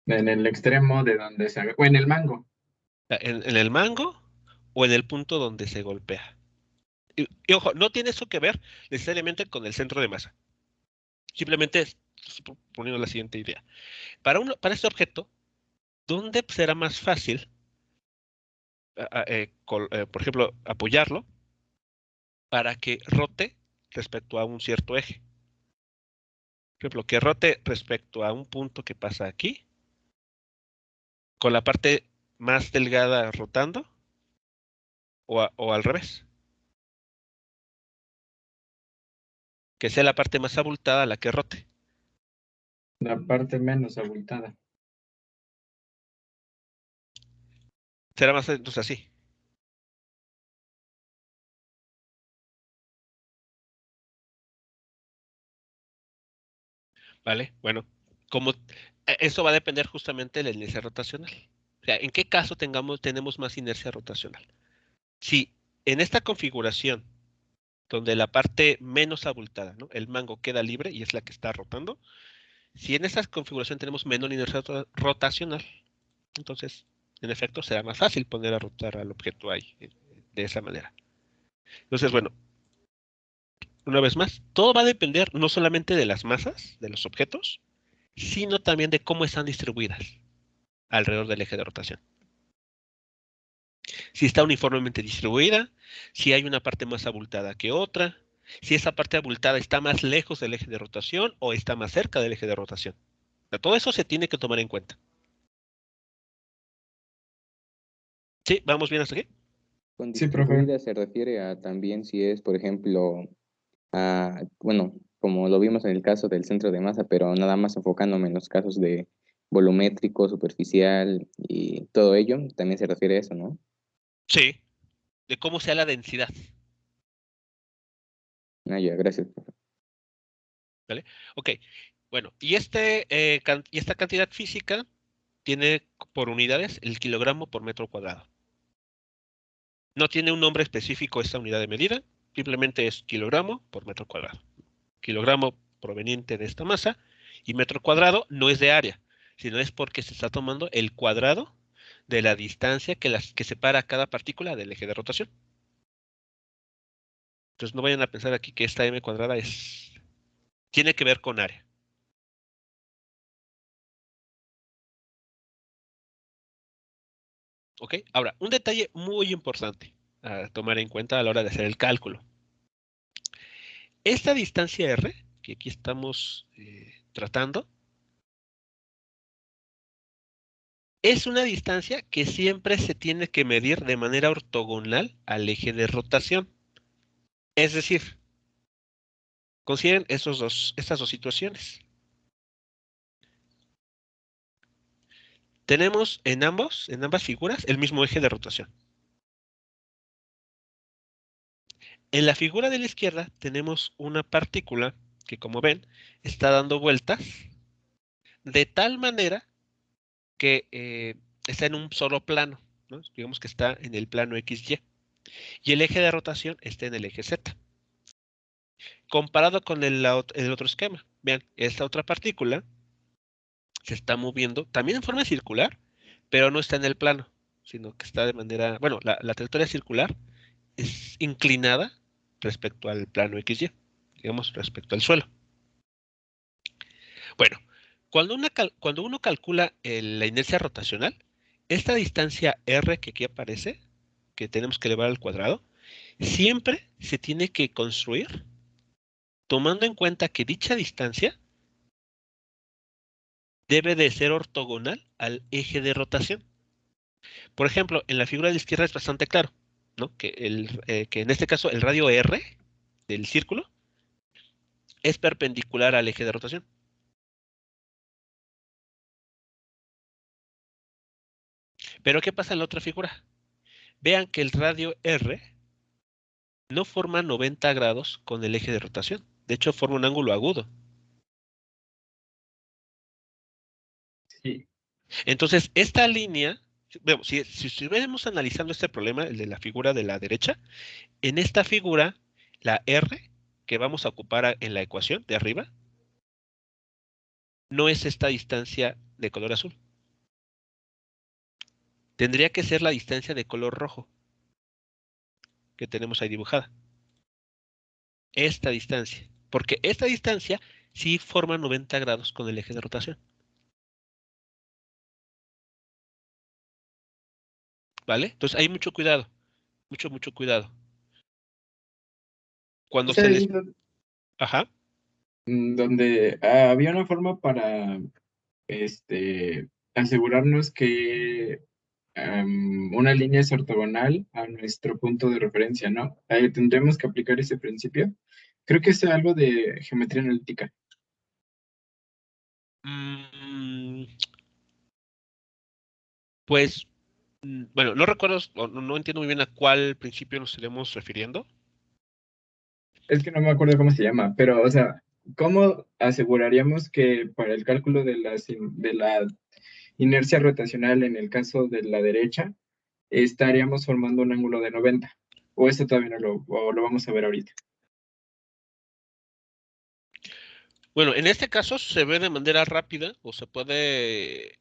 En el extremo de donde se haga, o en el mango. ¿En el mango o en el punto donde se golpea? Y ojo, no tiene eso que ver necesariamente con el centro de masa. Simplemente estoy poniendo la siguiente idea. Para este objeto, ¿dónde será más fácil, por ejemplo, apoyarlo para que rote respecto a un cierto eje? Por ejemplo, que rote respecto a un punto que pasa aquí, con la parte más delgada rotando, o al revés. Que sea la parte más abultada la que rote. La parte menos abultada. Será más entonces así. ¿Vale? Bueno, eso va a depender justamente de la inercia rotacional. O sea, ¿en qué caso tenemos más inercia rotacional? Si en esta configuración, donde la parte menos abultada, ¿no? El mango queda libre y es la que está rotando, si en esa configuración tenemos menor inercia rotacional, entonces, en efecto, será más fácil poner a rotar al objeto ahí, de esa manera. Entonces, bueno, una vez más, todo va a depender no solamente de las masas de los objetos, sino también de cómo están distribuidas alrededor del eje de rotación. Si está uniformemente distribuida, si hay una parte más abultada que otra, si esa parte abultada está más lejos del eje de rotación o está más cerca del eje de rotación. O sea, todo eso se tiene que tomar en cuenta. ¿Sí? ¿Vamos bien hasta aquí? Con Sí, profe. distribuida se refiere a también si es, por ejemplo, bueno, como lo vimos en el caso del centro de masa, pero nada más enfocándome en los casos de volumétrico, superficial y todo ello, también se refiere a eso, ¿no? Sí, de cómo sea la densidad. Ah, ya, gracias. ¿Vale? Ok, bueno, y esta cantidad física tiene por unidades el kilogramo por metro cuadrado. No tiene un nombre específico esta unidad de medida, simplemente es kilogramo por metro cuadrado. Kilogramo proveniente de esta masa y metro cuadrado no es de área, sino es porque se está tomando el cuadrado de la distancia que separa cada partícula del eje de rotación. Entonces no vayan a pensar aquí que esta m cuadrada tiene que ver con área. ¿Ok? Ahora, un detalle muy importante a tomar en cuenta a la hora de hacer el cálculo. Esta distancia r, que aquí estamos tratando, es una distancia que siempre se tiene que medir de manera ortogonal al eje de rotación. Es decir, consideren estas dos situaciones. Tenemos en ambas figuras, el mismo eje de rotación. En la figura de la izquierda tenemos una partícula que, como ven, está dando vueltas de tal manera que está en un solo plano, ¿no? Digamos que está en el plano XY. Y el eje de rotación está en el eje Z. Comparado con el otro esquema, vean, esta otra partícula se está moviendo también en forma circular, pero no está en el plano, sino que está de manera, bueno, la trayectoria circular es inclinada respecto al plano XY, digamos, respecto al suelo. Bueno, cuando uno calcula la inercia rotacional, esta distancia r que aquí aparece, que tenemos que elevar al cuadrado, siempre se tiene que construir tomando en cuenta que dicha distancia debe de ser ortogonal al eje de rotación. Por ejemplo, en la figura de la izquierda es bastante claro, ¿no? Que en este caso el radio r del círculo es perpendicular al eje de rotación. Pero ¿qué pasa en la otra figura? Vean que el radio r no forma 90 grados con el eje de rotación. De hecho, forma un ángulo agudo. Sí, Entonces, esta línea, si estuviéramos analizando este problema, el de la figura de la derecha, en esta figura, la R que vamos a ocupar en la ecuación de arriba, no es esta distancia de color azul. Tendría que ser la distancia de color rojo que tenemos ahí dibujada. Esta distancia. Porque esta distancia sí forma 90 grados con el eje de rotación. ¿Vale? Entonces hay mucho cuidado. Mucho cuidado. Cuando es se les... ahí Ajá. donde había una forma para asegurarnos que una línea es ortogonal a nuestro punto de referencia, ¿no? Ahí tendremos que aplicar ese principio. Creo que es algo de geometría analítica. Mm, pues, bueno, no recuerdo, no entiendo muy bien a cuál principio nos estaremos refiriendo. Es que no me acuerdo cómo se llama, pero, o sea, ¿cómo aseguraríamos que para el cálculo de la inercia rotacional en el caso de la derecha estaríamos formando un ángulo de 90? O eso todavía no lo vamos a ver ahorita. Bueno, en este caso se ve de manera rápida o se puede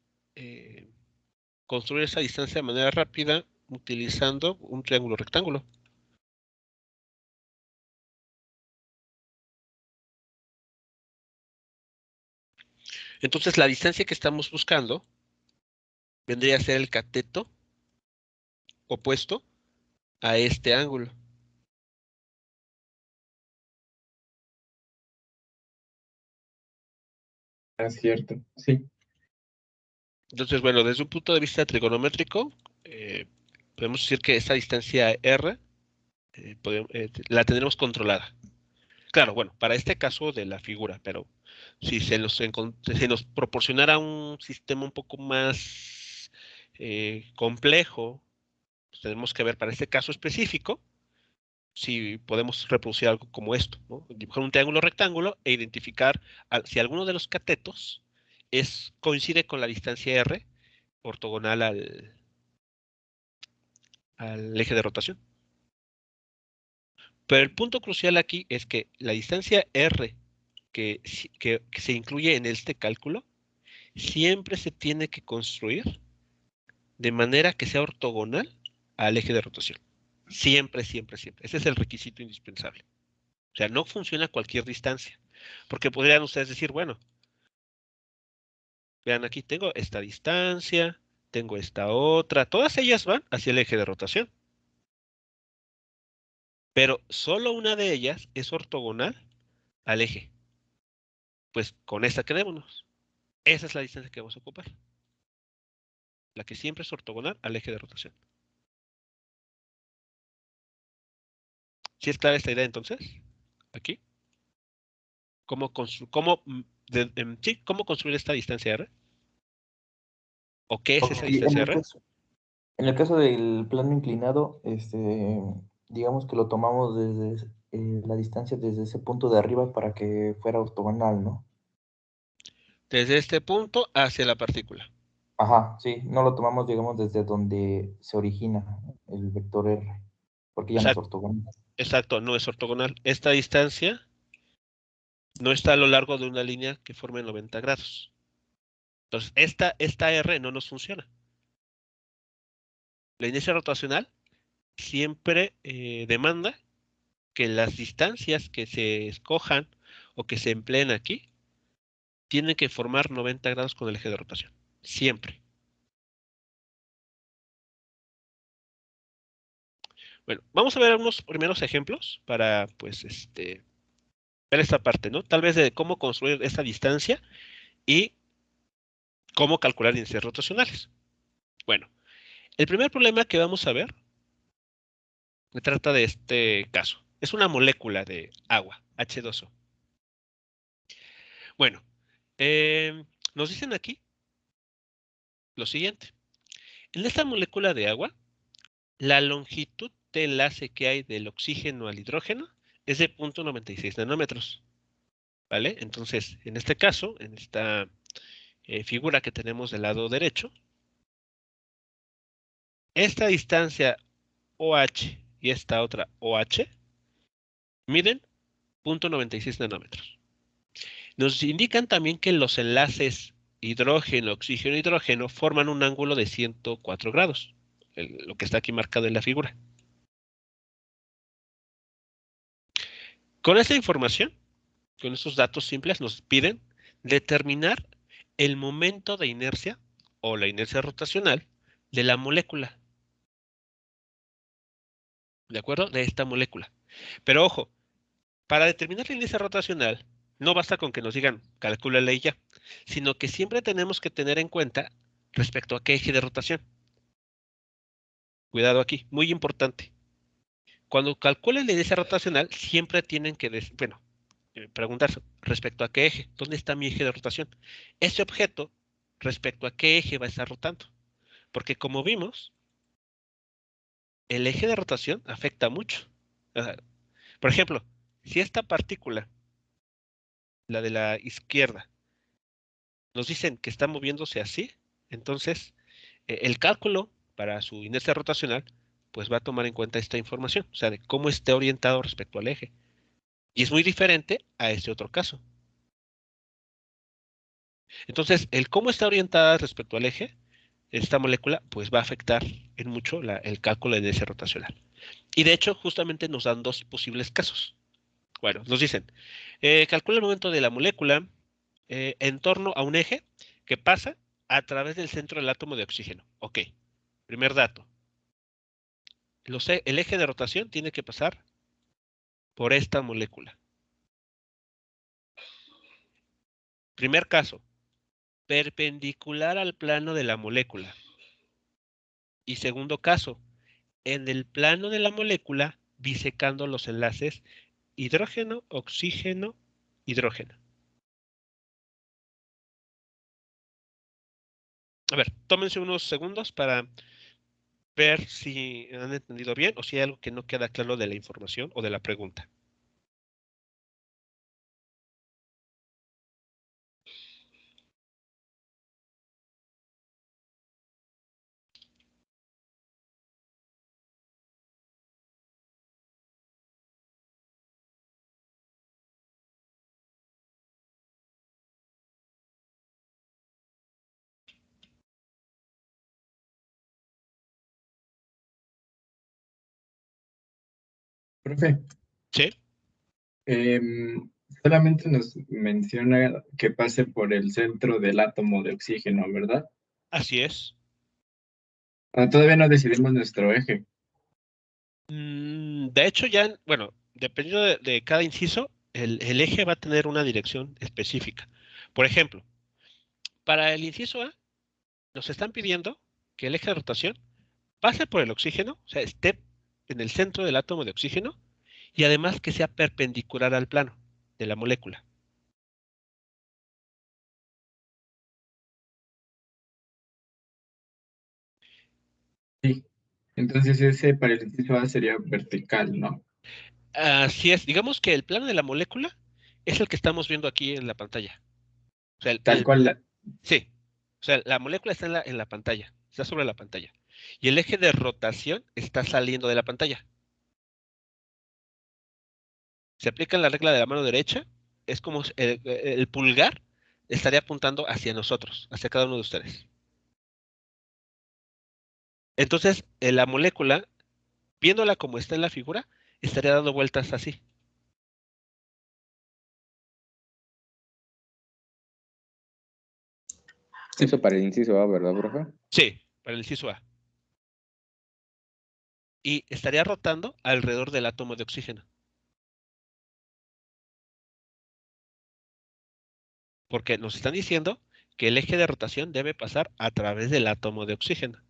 construir esa distancia de manera rápida utilizando un triángulo rectángulo. Entonces la distancia que estamos buscando vendría a ser el cateto opuesto a este ángulo. Ah, cierto, sí. Entonces, bueno, desde un punto de vista trigonométrico, podemos decir que esa distancia R la tendremos controlada. Claro, bueno, para este caso de la figura, pero Si se nos proporcionara un sistema un poco más complejo, pues tenemos que ver para este caso específico si podemos reproducir algo como esto, ¿no? Dibujar un triángulo rectángulo e identificar si alguno de los catetos coincide con la distancia R ortogonal al eje de rotación. Pero el punto crucial aquí es que la distancia R que se incluye en este cálculo siempre se tiene que construir de manera que sea ortogonal al eje de rotación. Siempre, siempre, siempre. Ese es el requisito indispensable. O sea, no funciona a cualquier distancia. Porque podrían ustedes decir, bueno, vean aquí, tengo esta distancia, tengo esta otra, todas ellas van hacia el eje de rotación. Pero solo una de ellas es ortogonal al eje. Pues con esta quedémonos. Esa es la distancia que vamos a ocupar. La que siempre es ortogonal al eje de rotación. ¿Sí es clara esta idea entonces? Aquí. ¿Cómo construir esta distancia R? ¿O qué es esa Ok, distancia R? en el caso del plano inclinado, digamos que lo tomamos desde la distancia desde ese punto de arriba para que fuera ortogonal, ¿no? Desde este punto hacia la partícula. Ajá, sí, no lo tomamos, digamos, desde donde se origina el vector R, porque ya no es Exacto, ortogonal. exacto, no es ortogonal. Esta distancia no está a lo largo de una línea que forme 90 grados. Entonces, esta R no nos funciona. La inercia rotacional siempre demanda que las distancias que se escojan o que se empleen aquí tienen que formar 90 grados con el eje de rotación. Siempre. Bueno, vamos a ver unos primeros ejemplos para, pues, ver esta parte, ¿no? Tal vez de cómo construir esta distancia y cómo calcular índices rotacionales. Bueno, el primer problema que vamos a ver se trata de este caso. Es una molécula de agua, H2O. Bueno, nos dicen aquí lo siguiente. En esta molécula de agua, la longitud de enlace que hay del oxígeno al hidrógeno es de 0.96 nanómetros. ¿Vale? Entonces, en este caso, en esta figura que tenemos del lado derecho, esta distancia OH y esta otra OH miden 0.96 nanómetros. Nos indican también que los enlaces hidrógeno, oxígeno, hidrógeno forman un ángulo de 104 grados, lo que está aquí marcado en la figura. Con esta información, con estos datos simples, nos piden determinar el momento de inercia o la inercia rotacional de la molécula. ¿De acuerdo? De esta molécula. Pero ojo, para determinar la inercia rotacional, no basta con que nos digan, calcúlala y ya, sino que siempre tenemos que tener en cuenta respecto a qué eje de rotación. Cuidado aquí, muy importante. Cuando calculen la inercia rotacional, siempre tienen que, preguntarse respecto a qué eje, ¿dónde está mi eje de rotación? Ese objeto, respecto a qué eje va a estar rotando. Porque como vimos, el eje de rotación afecta mucho. Por ejemplo, si esta partícula, la de la izquierda, nos dicen que está moviéndose así, entonces el cálculo para su inercia rotacional pues va a tomar en cuenta esta información, o sea, de cómo esté orientado respecto al eje. Y es muy diferente a este otro caso. Entonces, el cómo está orientada respecto al eje, esta molécula, pues va a afectar en mucho el cálculo de inercia rotacional. Y de hecho, justamente nos dan dos posibles casos. Bueno, nos dicen, calcula el momento de la molécula en torno a un eje que pasa a través del centro del átomo de oxígeno. Ok, primer dato. El eje de rotación tiene que pasar por esta molécula. Primer caso, perpendicular al plano de la molécula. Y segundo caso, en el plano de la molécula disecando los enlaces hidrógeno, oxígeno, hidrógeno. A ver, tómense unos segundos para ver si han entendido bien o si hay algo que no queda claro de la información o de la pregunta. Profe, ¿Sí? solamente nos menciona que pase por el centro del átomo de oxígeno, ¿verdad? Así es. Todavía no decidimos nuestro eje. De hecho, ya, bueno, dependiendo de cada inciso, el eje va a tener una dirección específica. Por ejemplo, para el inciso A, nos están pidiendo que el eje de rotación pase por el oxígeno, o sea, esté en el centro del átomo de oxígeno y además que sea perpendicular al plano de la molécula. Sí. Entonces ese para el inciso A sería vertical, ¿no? Así es, digamos que el plano de la molécula es el que estamos viendo aquí en la pantalla. O sea, Tal cual. sí, o sea, la molécula está en la pantalla, está sobre la pantalla. Y el eje de rotación está saliendo de la pantalla. Se aplica la regla de la mano derecha, es como si el pulgar estaría apuntando hacia nosotros, hacia cada uno de ustedes. Entonces, la molécula, viéndola como está en la figura, estaría dando vueltas así. Eso para el inciso A, ¿verdad, profe? Sí, para el inciso A. Y estaría rotando alrededor del átomo de oxígeno. Porque nos están diciendo que el eje de rotación debe pasar a través del átomo de oxígeno.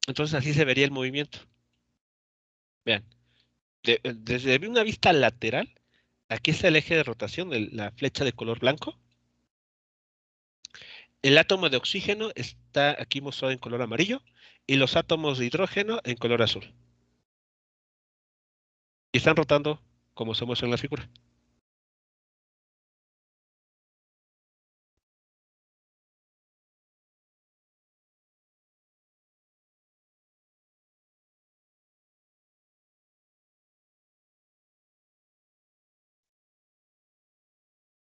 Entonces así se vería el movimiento. Vean, desde una vista lateral, aquí está el eje de rotación, la flecha de color blanco. El átomo de oxígeno está aquí mostrado en color amarillo y los átomos de hidrógeno en color azul. Y están rotando como se muestra en la figura.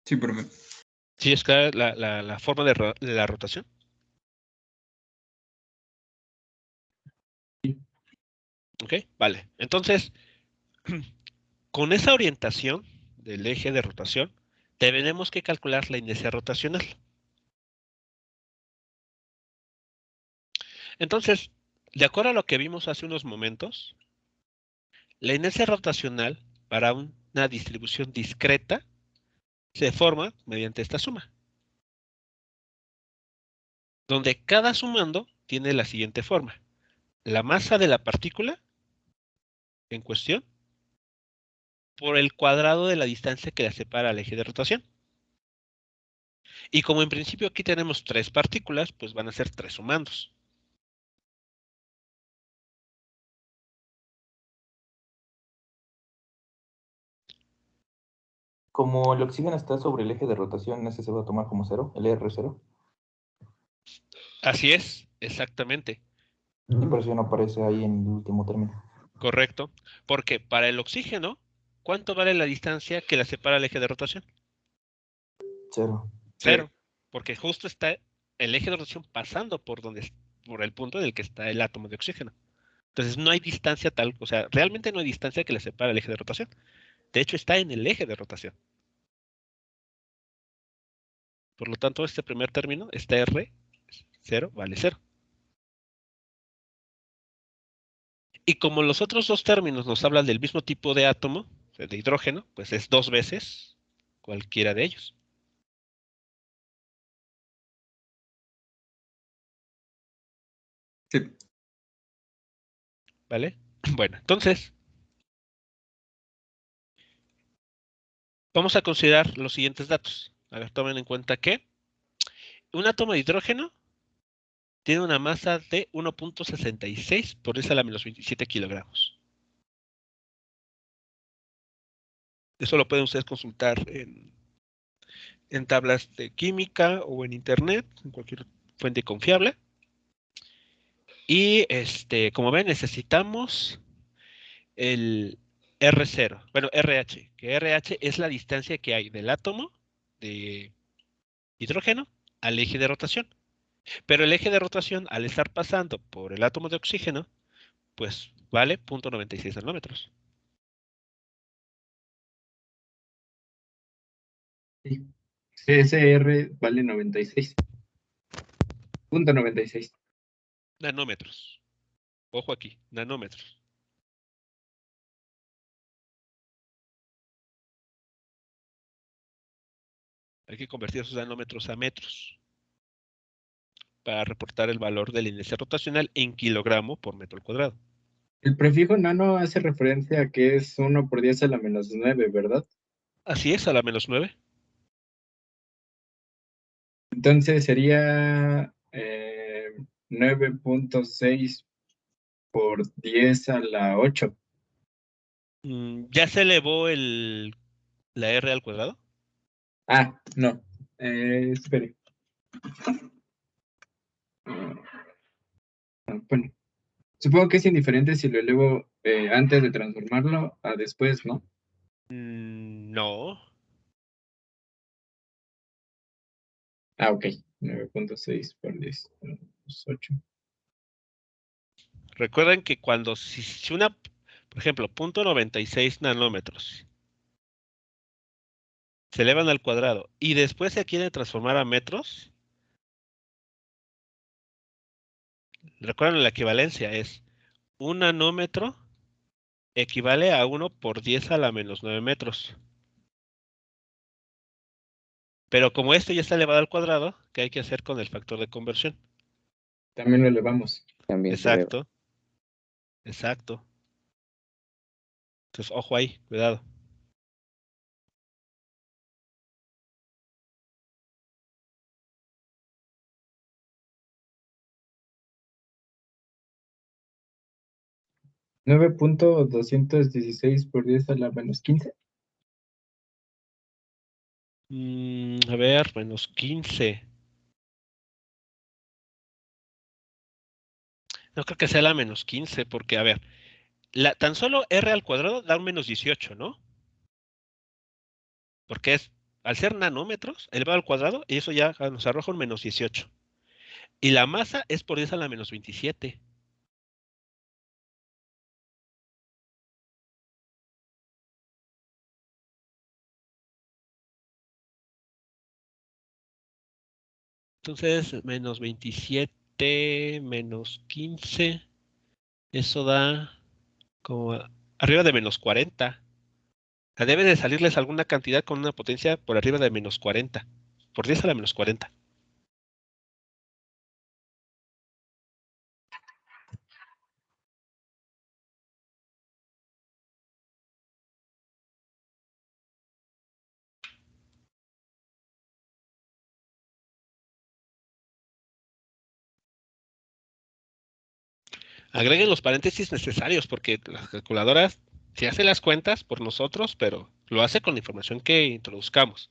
Sí, profe. ¿Sí es clara la forma de la rotación? ¿Ok? Vale. Entonces, con esa orientación del eje de rotación, tenemos que calcular la inercia rotacional. Entonces, de acuerdo a lo que vimos hace unos momentos, la inercia rotacional para una distribución discreta se forma mediante esta suma, donde cada sumando tiene la siguiente forma. La masa de la partícula en cuestión por el cuadrado de la distancia que la separa al eje de rotación. Y como en principio aquí tenemos tres partículas, pues van a ser tres sumandos. Como el oxígeno está sobre el eje de rotación, ese se va a tomar como cero, el R0. Así es, exactamente, Y por eso ya no aparece ahí en el último término. correcto. Porque para el oxígeno, ¿cuánto vale la distancia que la separa al eje de rotación? Cero. Cero, porque justo está el eje de rotación pasando por el punto en el que está el átomo de oxígeno. Entonces no hay distancia tal, o sea, realmente no hay distancia que la separe el eje de rotación. De hecho, está en el eje de rotación. Por lo tanto, este primer término, este R0, vale cero. Y como los otros dos términos nos hablan del mismo tipo de átomo, o sea, de hidrógeno, pues es dos veces cualquiera de ellos. Sí. ¿Vale? Bueno, entonces, vamos a considerar los siguientes datos. A ver, tomen en cuenta que un átomo de hidrógeno tiene una masa de 1.66 por 10 a la menos 27 kilogramos. Eso lo pueden ustedes consultar en tablas de química o en internet, en cualquier fuente confiable. Y como ven, necesitamos el R0, bueno, RH, que RH es la distancia que hay del átomo de hidrógeno al eje de rotación. Pero el eje de rotación, al estar pasando por el átomo de oxígeno, pues vale 0.96 nanómetros. Sí. CSR vale 96.96. Nanómetros. Ojo aquí, nanómetros. Hay que convertir esos nanómetros a metros para reportar el valor del índice rotacional en kilogramo por metro al cuadrado. El prefijo nano hace referencia a que es 1 por 10 a la menos 9, ¿verdad? Así es, a la menos 9. Entonces sería 9.6 por 10 a la 8. ¿Ya se elevó la R al cuadrado? Ah, no. Espere. Bueno, supongo que es indiferente si lo elevo antes de transformarlo a después, ¿no? No. Ah, ok. 9.6 por 10 a la menos 8. Recuerden que cuando si una, por ejemplo, 0.96 nanómetros se elevan al cuadrado y después se quiere transformar a metros, recuerden la equivalencia es un nanómetro equivale a 1 por 10 a la menos 9 metros. Pero como esto ya está elevado al cuadrado, ¿qué hay que hacer con el factor de conversión? También lo elevamos. También se eleva. Exacto. Exacto. Entonces, ojo ahí, cuidado. ¿9.216 por 10 a la menos 15? A ver, menos 15. No creo que sea la menos 15, porque, a ver, tan solo R al cuadrado da un menos 18, ¿no? Porque al ser nanómetros, elevado al cuadrado, y eso ya nos arroja un menos 18. Y la masa es por 10 a la menos 27. Entonces, menos 27, menos 15, eso da como arriba de menos 40. O sea, debe de salirles alguna cantidad con una potencia por arriba de menos 40. Por 10 a la menos 40. Agreguen los paréntesis necesarios porque las calculadoras se hacen las cuentas por nosotros, pero lo hace con la información que introduzcamos.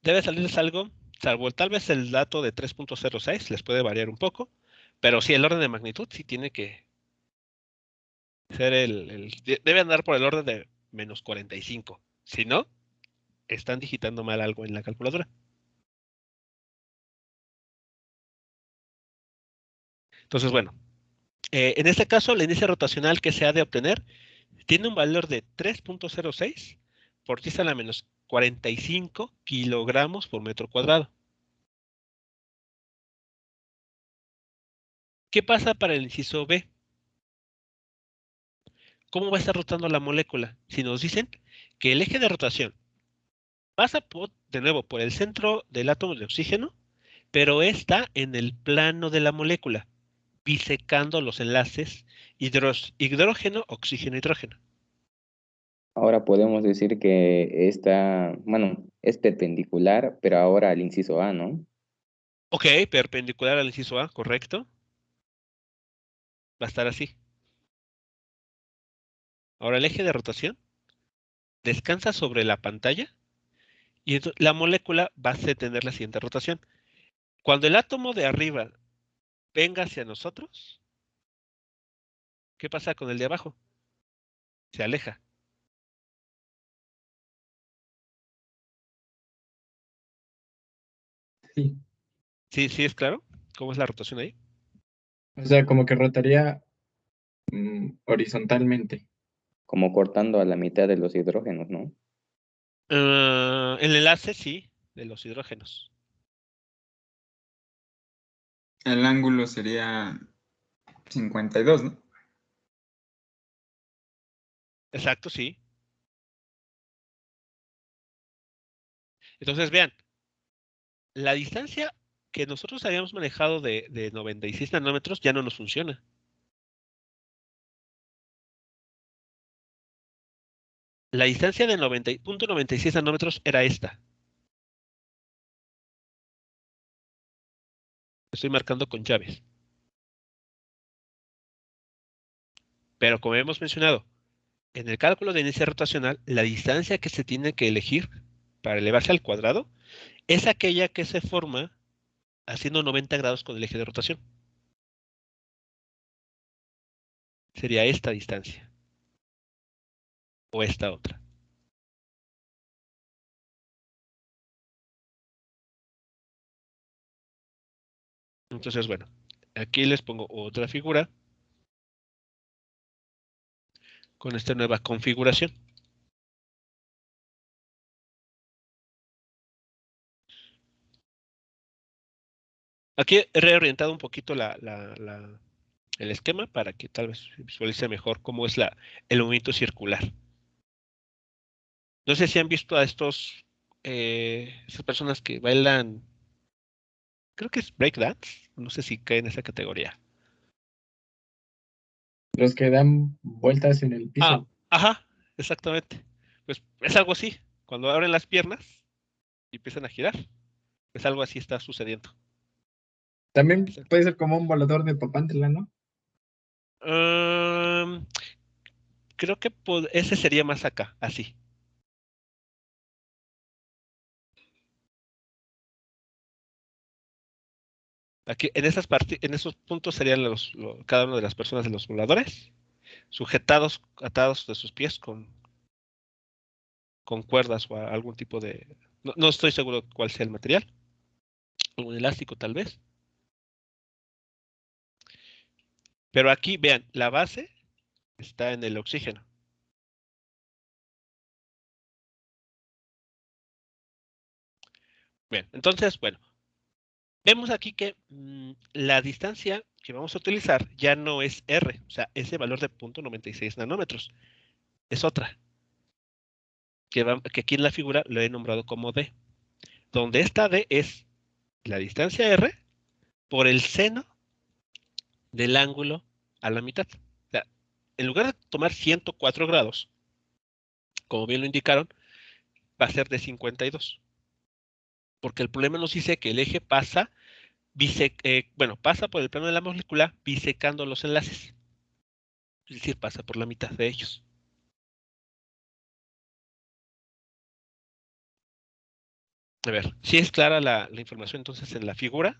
Debe salirles algo, salvo tal vez el dato de 3.06, les puede variar un poco, pero sí, el orden de magnitud sí tiene que ser debe andar por el orden de menos 45. Si no, están digitando mal algo en la calculadora. Entonces, bueno, en este caso, la índice rotacional que se ha de obtener tiene un valor de 3.06 por 10 a la menos 45 kilogramos por metro cuadrado. ¿Qué pasa para el inciso B? ¿Cómo va a estar rotando la molécula? Si nos dicen que el eje de rotación pasa de nuevo por el centro del átomo de oxígeno, pero está en el plano de la molécula, bisecando los enlaces hidrógeno, oxígeno, hidrógeno. Ahora podemos decir que esta, bueno, es perpendicular, pero ahora al inciso A, ¿no? Ok, perpendicular al inciso A, correcto. Va a estar así. Ahora el eje de rotación descansa sobre la pantalla y la molécula va a tener la siguiente rotación. Cuando el átomo de arriba venga hacia nosotros, ¿qué pasa con el de abajo? Se aleja. Sí. ¿Sí, sí es claro? ¿Cómo es la rotación ahí? O sea, como que rotaría horizontalmente. Como cortando a la mitad de los hidrógenos, ¿no? El enlace, sí, de los hidrógenos. El ángulo sería 52, ¿no? Exacto, sí. Entonces, vean, la distancia que nosotros habíamos manejado de 96 nanómetros ya no nos funciona. La distancia de 90.96 nanómetros era esta. Estoy marcando con llaves. Pero como hemos mencionado, en el cálculo de inercia rotacional, la distancia que se tiene que elegir para elevarse al cuadrado es aquella que se forma haciendo 90 grados con el eje de rotación. Sería esta distancia. O esta otra. Entonces, bueno, aquí les pongo otra figura con esta nueva configuración. Aquí he reorientado un poquito el esquema para que tal vez se visualice mejor cómo es el movimiento circular. No sé si han visto a esas personas que bailan, creo que es breakdance, no sé si cae en esa categoría. Los que dan vueltas en el piso. Ajá, exactamente. Pues es algo así. Cuando abren las piernas y empiezan a girar, pues algo así está sucediendo. También puede ser como un volador de Papantla, ¿no? Um, Creo que ese sería más acá, así. Aquí, en esos puntos serían cada una de las personas de los voladores, atados de sus pies con cuerdas o algún tipo de. No estoy seguro cuál sea el material. Algún elástico, tal vez. Pero aquí, vean, la base está en el oxígeno. Bien, entonces, bueno, vemos aquí que la distancia que vamos a utilizar ya no es R, o sea, ese valor de 0.96 nanómetros. Es otra, que aquí en la figura lo he nombrado como D, donde esta D es la distancia R por el seno del ángulo a la mitad. O sea, en lugar de tomar 104 grados, como bien lo indicaron, va a ser de 52. Porque el problema nos dice que el eje pasa, pasa por el plano de la molécula bisecando los enlaces. Es decir, pasa por la mitad de ellos. A ver, si es clara la información entonces en la figura.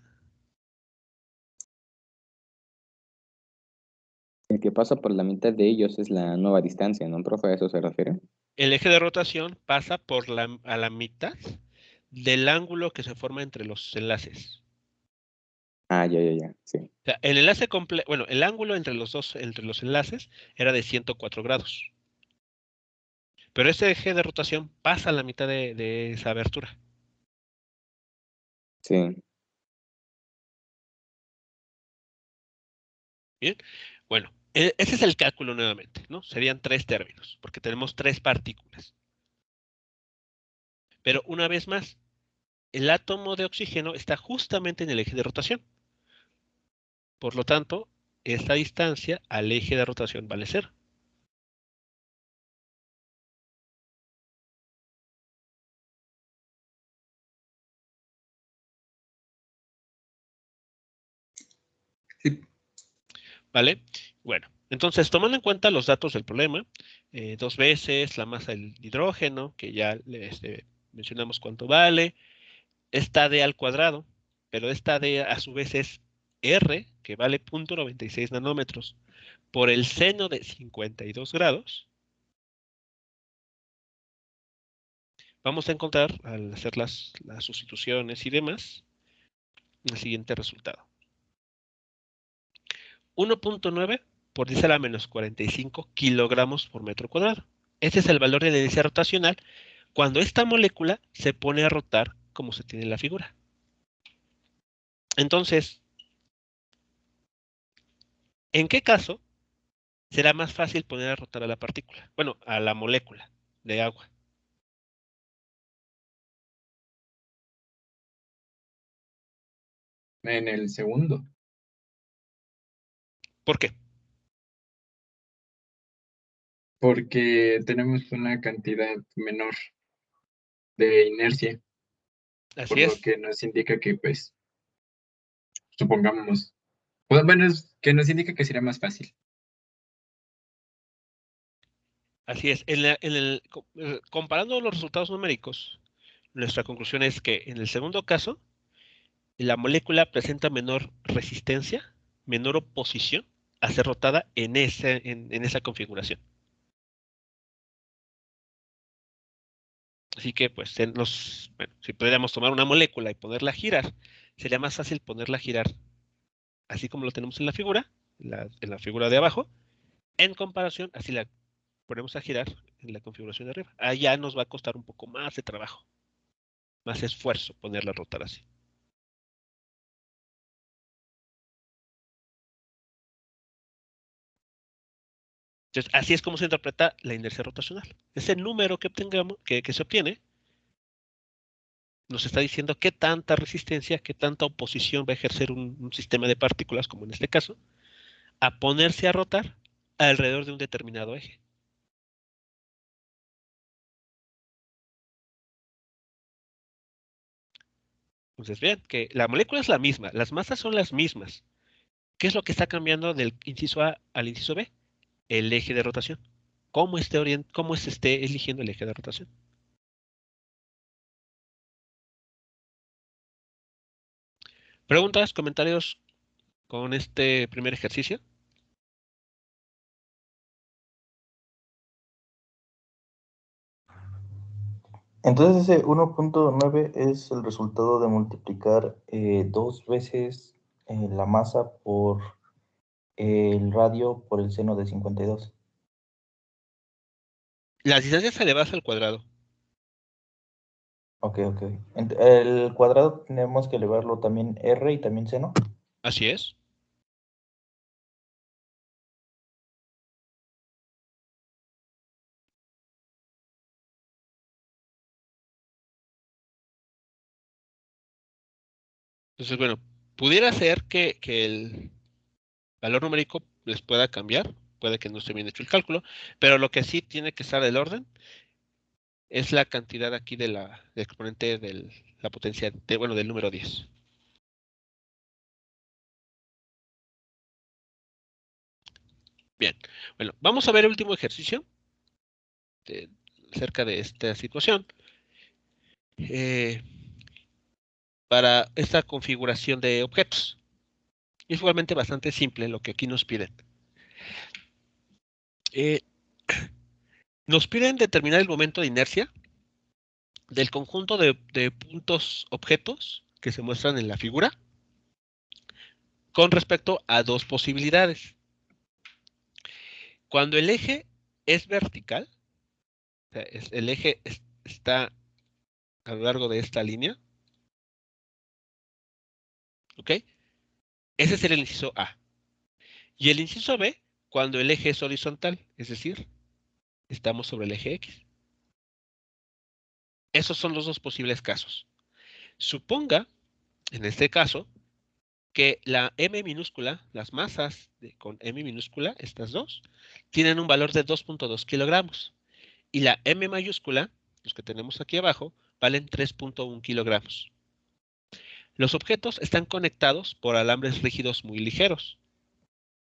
El que pasa por la mitad de ellos es la nueva distancia, ¿no, profe? ¿A eso se refiere? El eje de rotación pasa a la mitad del ángulo que se forma entre los enlaces. Ah, ya, sí. O sea, el ángulo entre los enlaces era de 104 grados. Pero ese eje de rotación pasa a la mitad de esa abertura. Sí. Bien, bueno, ese es el cálculo nuevamente, ¿no? Serían 3 términos, porque tenemos 3 partículas. Pero una vez más, el átomo de oxígeno está justamente en el eje de rotación. Por lo tanto, esta distancia al eje de rotación vale 0. Sí. ¿Vale? Bueno, entonces, tomando en cuenta los datos del problema, 2 veces la masa del hidrógeno, que ya mencionamos cuánto vale, esta D al cuadrado, pero esta D a su vez es R, que vale 0.96 nanómetros, por el seno de 52 grados, vamos a encontrar, al hacer las sustituciones y demás, el siguiente resultado. 1.9 por 10 a la menos 45 kilogramos por metro cuadrado. Este es el valor de la inercia rotacional cuando esta molécula se pone a rotar como se tiene en la figura. Entonces, ¿en qué caso será más fácil poner a rotar a la partícula? Bueno, a la molécula de agua. En el segundo, ¿Por qué? porque tenemos una cantidad menor de inercia, por Así lo es. que nos indica que, pues, supongamos, bueno, es que nos indica que sería más fácil. Así es. Comparando los resultados numéricos, nuestra conclusión es que en el segundo caso, la molécula presenta menor resistencia, menor oposición a ser rotada en esa configuración. Así que, pues, bueno, si pudiéramos tomar una molécula y ponerla a girar, sería más fácil ponerla a girar así como lo tenemos en la figura, en la figura de abajo, en comparación, así la ponemos a girar en la configuración de arriba. Allá nos va a costar un poco más de trabajo, más esfuerzo ponerla a rotar así. Entonces, así es como se interpreta la inercia rotacional. Ese número que obtengamos, que se obtiene, nos está diciendo qué tanta resistencia, qué tanta oposición va a ejercer un sistema de partículas, como en este caso, a ponerse a rotar alrededor de un determinado eje. Entonces, vean que la molécula es la misma, las masas son las mismas. ¿Qué es lo que está cambiando del inciso A al inciso B? El eje de rotación. ¿Cómo se esté eligiendo el eje de rotación? ¿Preguntas, comentarios con este primer ejercicio? Entonces ese 1.9 es el resultado de multiplicar 2 veces la masa por el radio por el seno de 52. Las distancias elevadas al cuadrado. Ok. El cuadrado tenemos que elevarlo también R y también seno. Así es. Entonces, bueno, pudiera ser que el valor numérico les pueda cambiar. Puede que no esté bien hecho el cálculo, pero lo que sí tiene que estar del orden es la cantidad aquí del exponente de la potencia, del número 10. Bien, bueno, vamos a ver el último ejercicio acerca de esta situación. Para esta configuración de objetos. Es igualmente bastante simple lo que aquí nos piden. Nos piden determinar el momento de inercia del conjunto de puntos objetos que se muestran en la figura con respecto a dos posibilidades. Cuando el eje es vertical, o sea, el eje está a lo largo de esta línea, ¿ok? Ese sería el inciso A. Y el inciso B, cuando el eje es horizontal, es decir, estamos sobre el eje X. Esos son los dos posibles casos. Suponga, en este caso, que la M minúscula, las masas con M minúscula, estas dos, tienen un valor de 2.2 kilogramos. Y la M mayúscula, los que tenemos aquí abajo, valen 3.1 kilogramos. Los objetos están conectados por alambres rígidos muy ligeros.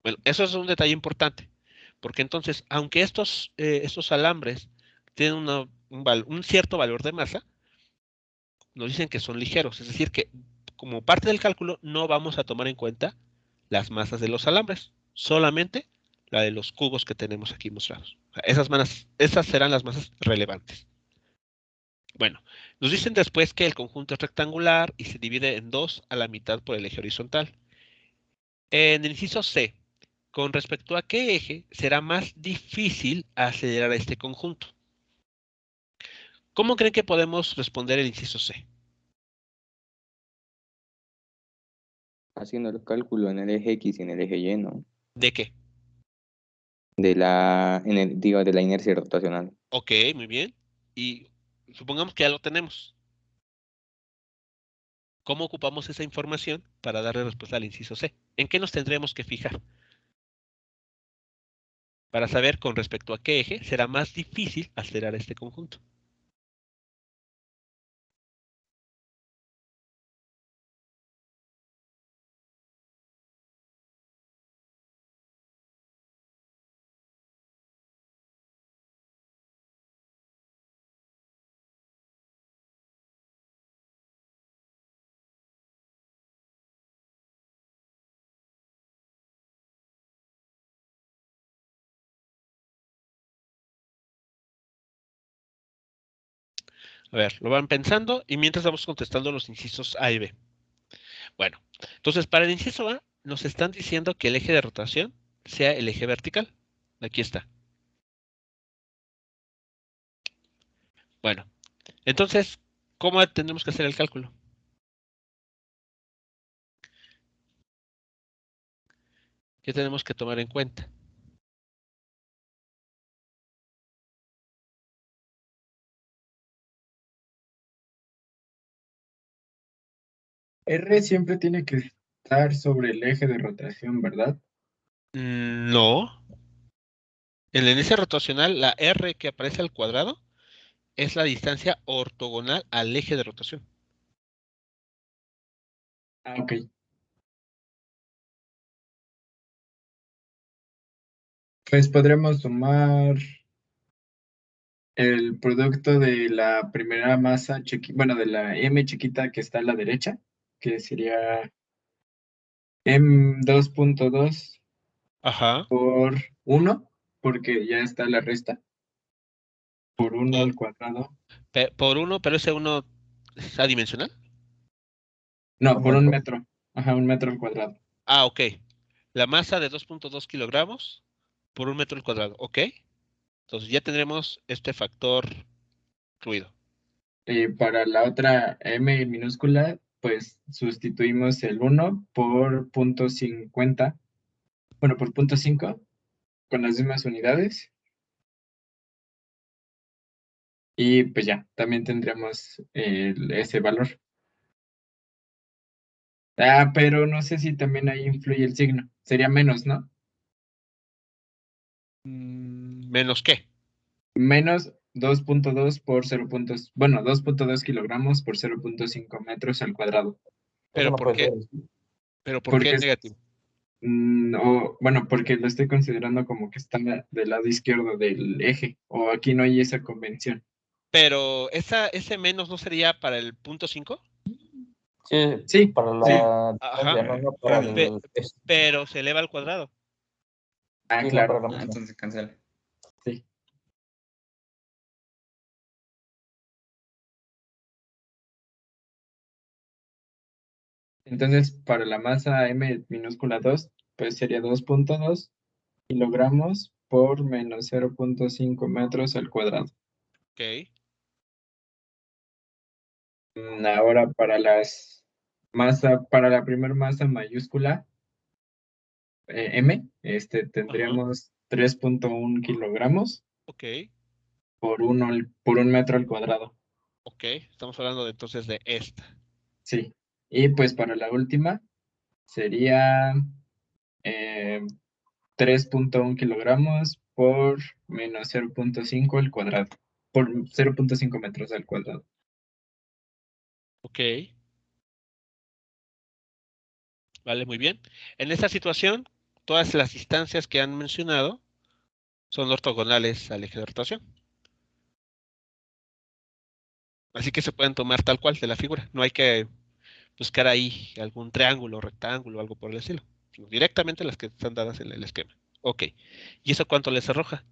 Bueno, eso es un detalle importante, porque entonces, aunque estos alambres tienen un cierto valor de masa, nos dicen que son ligeros, es decir, que como parte del cálculo no vamos a tomar en cuenta las masas de los alambres, solamente la de los cubos que tenemos aquí mostrados. O sea, esas serán las masas relevantes. Bueno, nos dicen después que el conjunto es rectangular y se divide en dos a la mitad por el eje horizontal. En el inciso C, con respecto a qué eje será más difícil acelerar este conjunto. ¿Cómo creen que podemos responder el inciso C? Haciendo el cálculo en el eje X y en el eje Y, ¿no? ¿De qué? De la inercia rotacional. Ok, muy bien. Y supongamos que ya lo tenemos. ¿Cómo ocupamos esa información para darle respuesta al inciso C? ¿En qué nos tendremos que fijar? Para saber con respecto a qué eje será más difícil acelerar este conjunto. A ver, lo van pensando y mientras vamos contestando los incisos A y B. Bueno, entonces para el inciso A nos están diciendo que el eje de rotación sea el eje vertical. Aquí está. Bueno, entonces, ¿cómo tendremos que hacer el cálculo? ¿Qué tenemos que tomar en cuenta? R siempre tiene que estar sobre el eje de rotación, ¿verdad? No. En la inercia rotacional, la R que aparece al cuadrado es la distancia ortogonal al eje de rotación. Ah, ok. Pues podremos sumar el producto de la primera masa chiquita, bueno, de la M chiquita que está a la derecha, que sería M 2.2 Ajá. por 1, porque ya está la resta, por 1 Por, al cuadrado. por uno, pero ese uno es adimensional. No, Un por 1 metro. metro. Ajá, 1 metro al cuadrado. Ah, ok. La masa de 2.2 kilogramos por un metro al cuadrado. Ok. Entonces ya tendremos este factor incluido. Y para la otra M minúscula, pues sustituimos el 1 por 0.50, bueno, por 0.5, con las mismas unidades. Y pues ya, también tendríamos ese valor. Ah, pero no sé si también ahí influye el signo. Sería menos, ¿no? ¿Menos qué? Menos 2.2 por 0. Bueno, 2.2 kilogramos por 0.5 metros al cuadrado. Eso ¿Pero no por puede qué? ser. ¿Pero por qué Porque negativo? bueno, porque lo estoy considerando como que está del lado izquierdo del eje. O aquí no hay esa convención. Pero ese menos no sería para el punto 5. Sí, Sí, para sí. la Ajá. distancia, no para el... Pero se eleva al cuadrado. Ah, Sí, no para claro. la Ah, misma. entonces cancela. Sí. Entonces, para la masa M minúscula 2, pues sería 2.2 kilogramos por menos 0.5 metros al cuadrado. Ok. Ahora para la primera masa mayúscula, M, Ajá. tendríamos 3.1 kilogramos Ok. por 1 metro al cuadrado. Ok. Estamos hablando entonces de esta. Sí. Y pues para la última sería 3.1 kilogramos por menos 0.5 al cuadrado, por 0.5 metros al cuadrado. Ok. Vale, muy bien. En esta situación, todas las distancias que han mencionado son ortogonales al eje de rotación. Así que se pueden tomar tal cual de la figura. No hay que buscar ahí algún triángulo, rectángulo, algo por el estilo. Sino directamente las que están dadas en el esquema. Ok. ¿Y eso cuánto les arroja?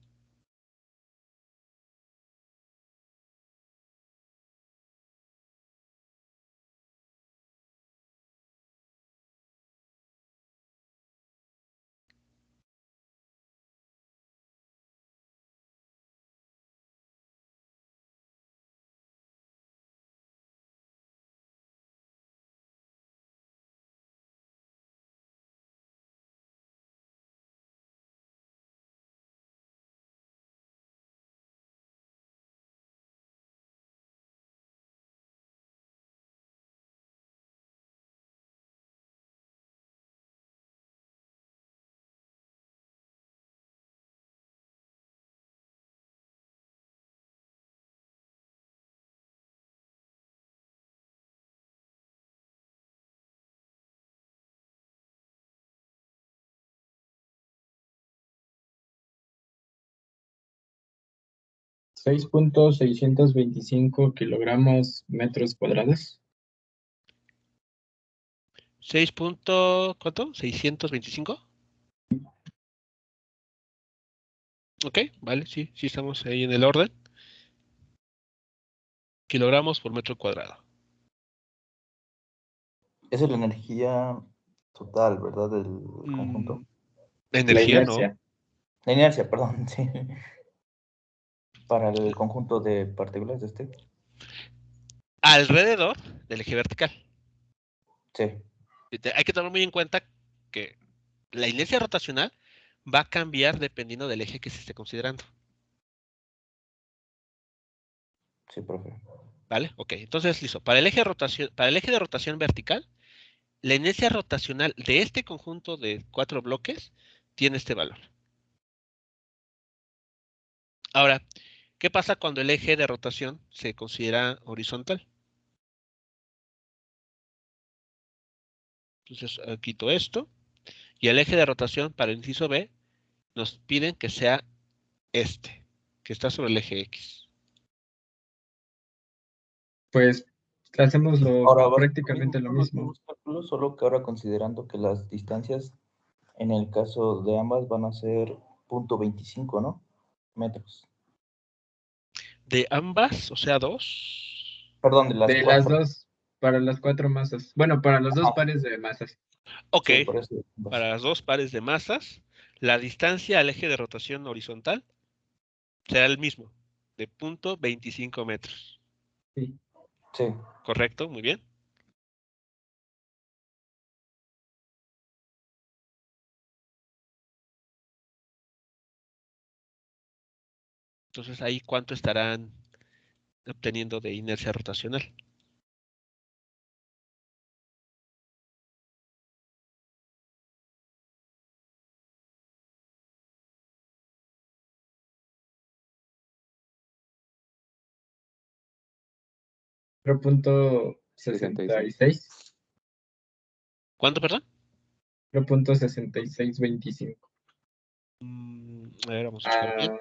$6.625 kilogramos metros cuadrados. 6 ¿cuánto? ¿625? Ok, vale, sí, sí estamos ahí en el orden. Kilogramos por metro cuadrado. Esa es la energía total, ¿verdad? Del conjunto. La Energía, ¿no? inercia. La inercia, perdón, sí. Para el conjunto de partículas de este. Alrededor del eje vertical. Sí, Hay que tomar muy en cuenta que la inercia rotacional va a cambiar dependiendo del eje que se esté considerando. sí, profe. ¿Vale? Ok, entonces listo. Para el eje de rotación vertical, la inercia rotacional de este conjunto de 4 bloques tiene este valor. Ahora, ¿qué pasa cuando el eje de rotación se considera horizontal? Entonces, quito esto. Y el eje de rotación para el inciso B nos piden que sea este, que está sobre el eje X. Pues hacemos Ahora va a ser prácticamente lo son los mismo. mismos cálculos, solo que ahora considerando que las distancias en el caso de ambas van a ser 0.25, ¿no? Metros. De ambas, o sea, 2. Perdón, de las De las 4. dos, para las 4 masas. Bueno, para los dos Ajá. pares de masas. Ok, Sí, por eso. para las dos pares de masas, la distancia al eje de rotación horizontal será el mismo, de 0.25 metros. Sí. Sí. ¿Correcto? Muy bien. Entonces, ahí, ¿cuánto estarán obteniendo de inercia rotacional? $0.66. ¿Cuánto, perdón? 0.6625. A ver, vamos a checar bien.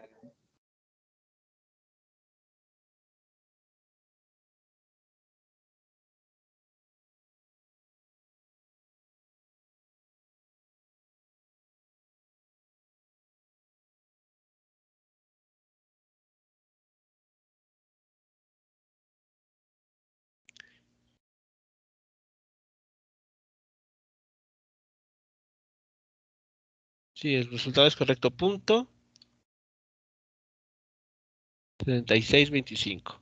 Sí, el resultado es correcto. 0.3625.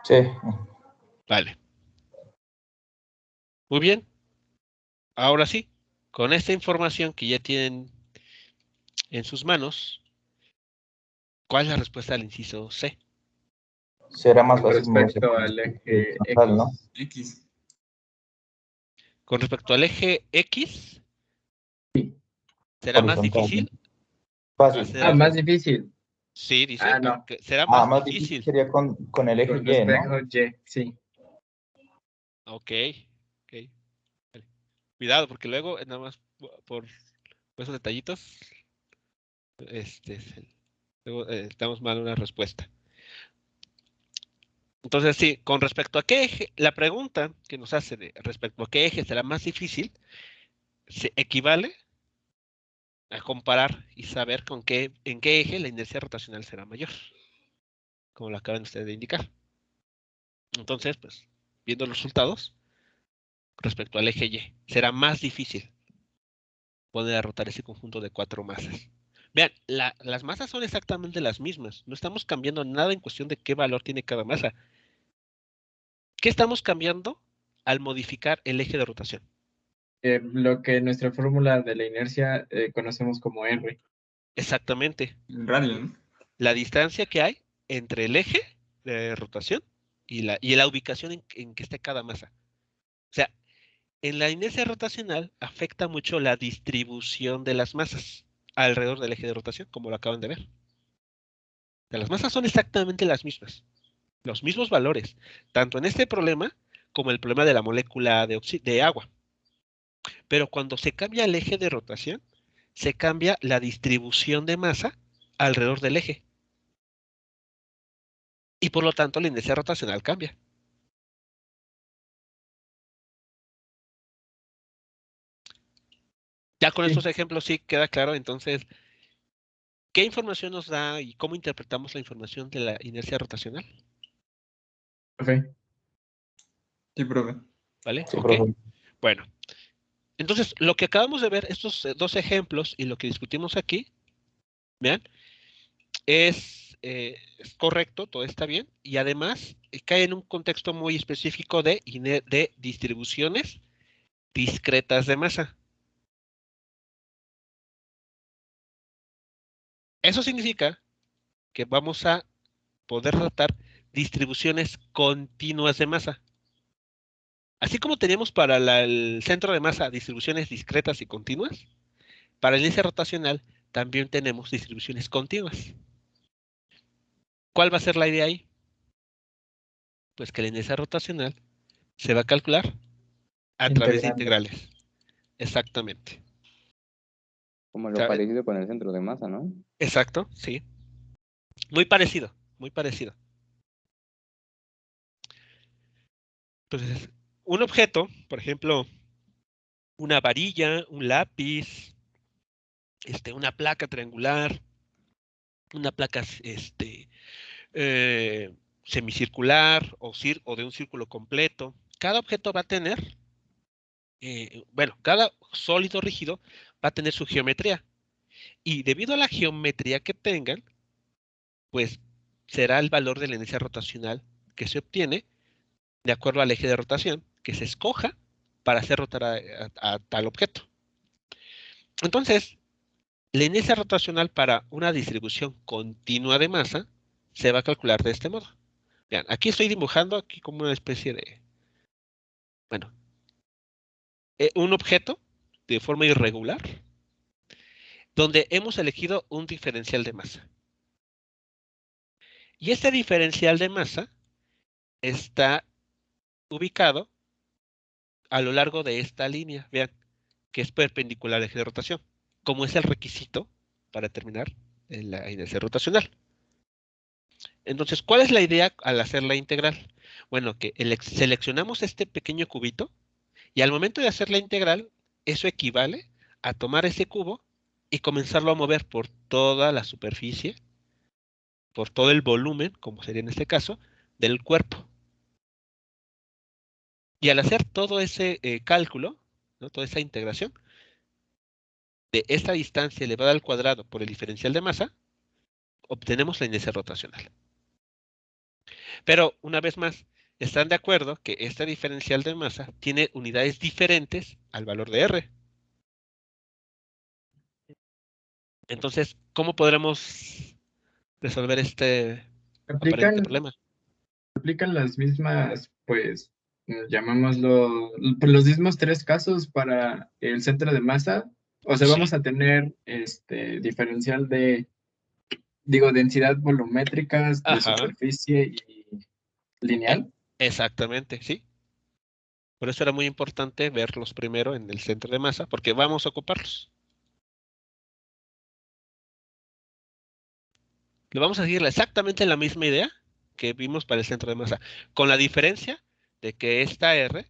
Sí. Vale. Muy bien. Ahora sí, con esta información que ya tienen en sus manos, ¿cuál es la respuesta al inciso C? Será más Con fácil moverse respecto por al el eje horizontal, ¿no? X. Con respecto al eje X, ¿será más Horizontal. difícil? Fácil. hacer Ah, algo? más difícil. Sí, dice Ah, no. que será Ah, más más difícil difícil. sería con el eje Con Y, los ¿no? espejos Y, sí. Ok. Vale. Cuidado, porque luego, nada más por esos detallitos, luego damos mal una respuesta. Entonces, sí, con respecto a qué eje, la pregunta que nos hace de respecto a qué eje será más difícil, se equivale a comparar y saber en qué eje la inercia rotacional será mayor, como lo acaban ustedes de indicar. Entonces, pues, viendo los resultados, respecto al eje Y, será más difícil poder derrotar ese conjunto de 4 masas. Vean, las masas son exactamente las mismas. No estamos cambiando nada en cuestión de qué valor tiene cada masa. ¿Qué estamos cambiando al modificar el eje de rotación? Lo que en nuestra fórmula de la inercia conocemos como R. Exactamente. En radio, ¿no? La distancia que hay entre el eje de rotación y la ubicación en que esté cada masa. O sea, en la inercia rotacional afecta mucho la distribución de las masas alrededor del eje de rotación, como lo acaban de ver. O sea, las masas son exactamente las mismas, los mismos valores, tanto en este problema como el problema de la molécula de agua. Pero cuando se cambia el eje de rotación, se cambia la distribución de masa alrededor del eje. Y por lo tanto la inercia rotacional cambia. Ya con Sí. estos ejemplos sí queda claro entonces qué información nos da y cómo interpretamos la información de la inercia rotacional. Profe. Sí, profe. ¿Vale? Sí, Ok. profe. Bueno, entonces lo que acabamos de ver, estos dos ejemplos y lo que discutimos aquí, vean, es correcto, todo está bien, y además cae en un contexto muy específico de distribuciones discretas de masa. Eso significa que vamos a poder tratar distribuciones continuas de masa. Así como tenemos para el centro de masa distribuciones discretas y continuas, para el índice rotacional también tenemos distribuciones continuas. ¿Cuál va a ser la idea ahí? Pues que la inercia rotacional se va a calcular a través de Integrando. integrales. Exactamente. Como O lo sea, parecido con el centro de masa, ¿no? exacto, sí. Muy parecido, muy parecido. Entonces, un objeto, por ejemplo, una varilla, un lápiz, una placa triangular, una placa semicircular o de un círculo completo. Cada objeto va a tener, bueno, cada sólido rígido va a tener su geometría. Y debido a la geometría que tengan, pues será el valor de la inercia rotacional que se obtiene de acuerdo al eje de rotación que se escoja para hacer rotar a tal objeto. Entonces, la inercia rotacional para una distribución continua de masa se va a calcular de este modo. Vean, aquí estoy dibujando aquí como una especie de, bueno, un objeto de forma irregular donde hemos elegido un diferencial de masa. Y este diferencial de masa está ubicado a lo largo de esta línea, vean, que es perpendicular al eje de rotación, como es el requisito para determinar la inercia rotacional. Entonces, ¿cuál es la idea al hacer la integral? Bueno, que seleccionamos este pequeño cubito y al momento de hacer la integral, eso equivale a tomar ese cubo y comenzarlo a mover por toda la superficie, por todo el volumen, como sería en este caso, del cuerpo. Y al hacer todo ese cálculo, ¿no? Toda esa integración de esta distancia elevada al cuadrado por el diferencial de masa, obtenemos la inercia rotacional. Pero, una vez más, ¿están de acuerdo que este diferencial de masa tiene unidades diferentes al valor de R? Entonces, ¿cómo podremos resolver este aparente Aplican, problema? aplican las mismas, pues, llamámoslo, los mismos tres casos para el centro de masa. O sea, Sí, vamos a tener diferencial de, digo, densidad volumétricas de ajá, superficie y e- lineal. exactamente, sí. Por eso era muy importante verlos primero en el centro de masa, porque vamos a ocuparlos. Le vamos a seguir exactamente la misma idea que vimos para el centro de masa, con la diferencia de que esta R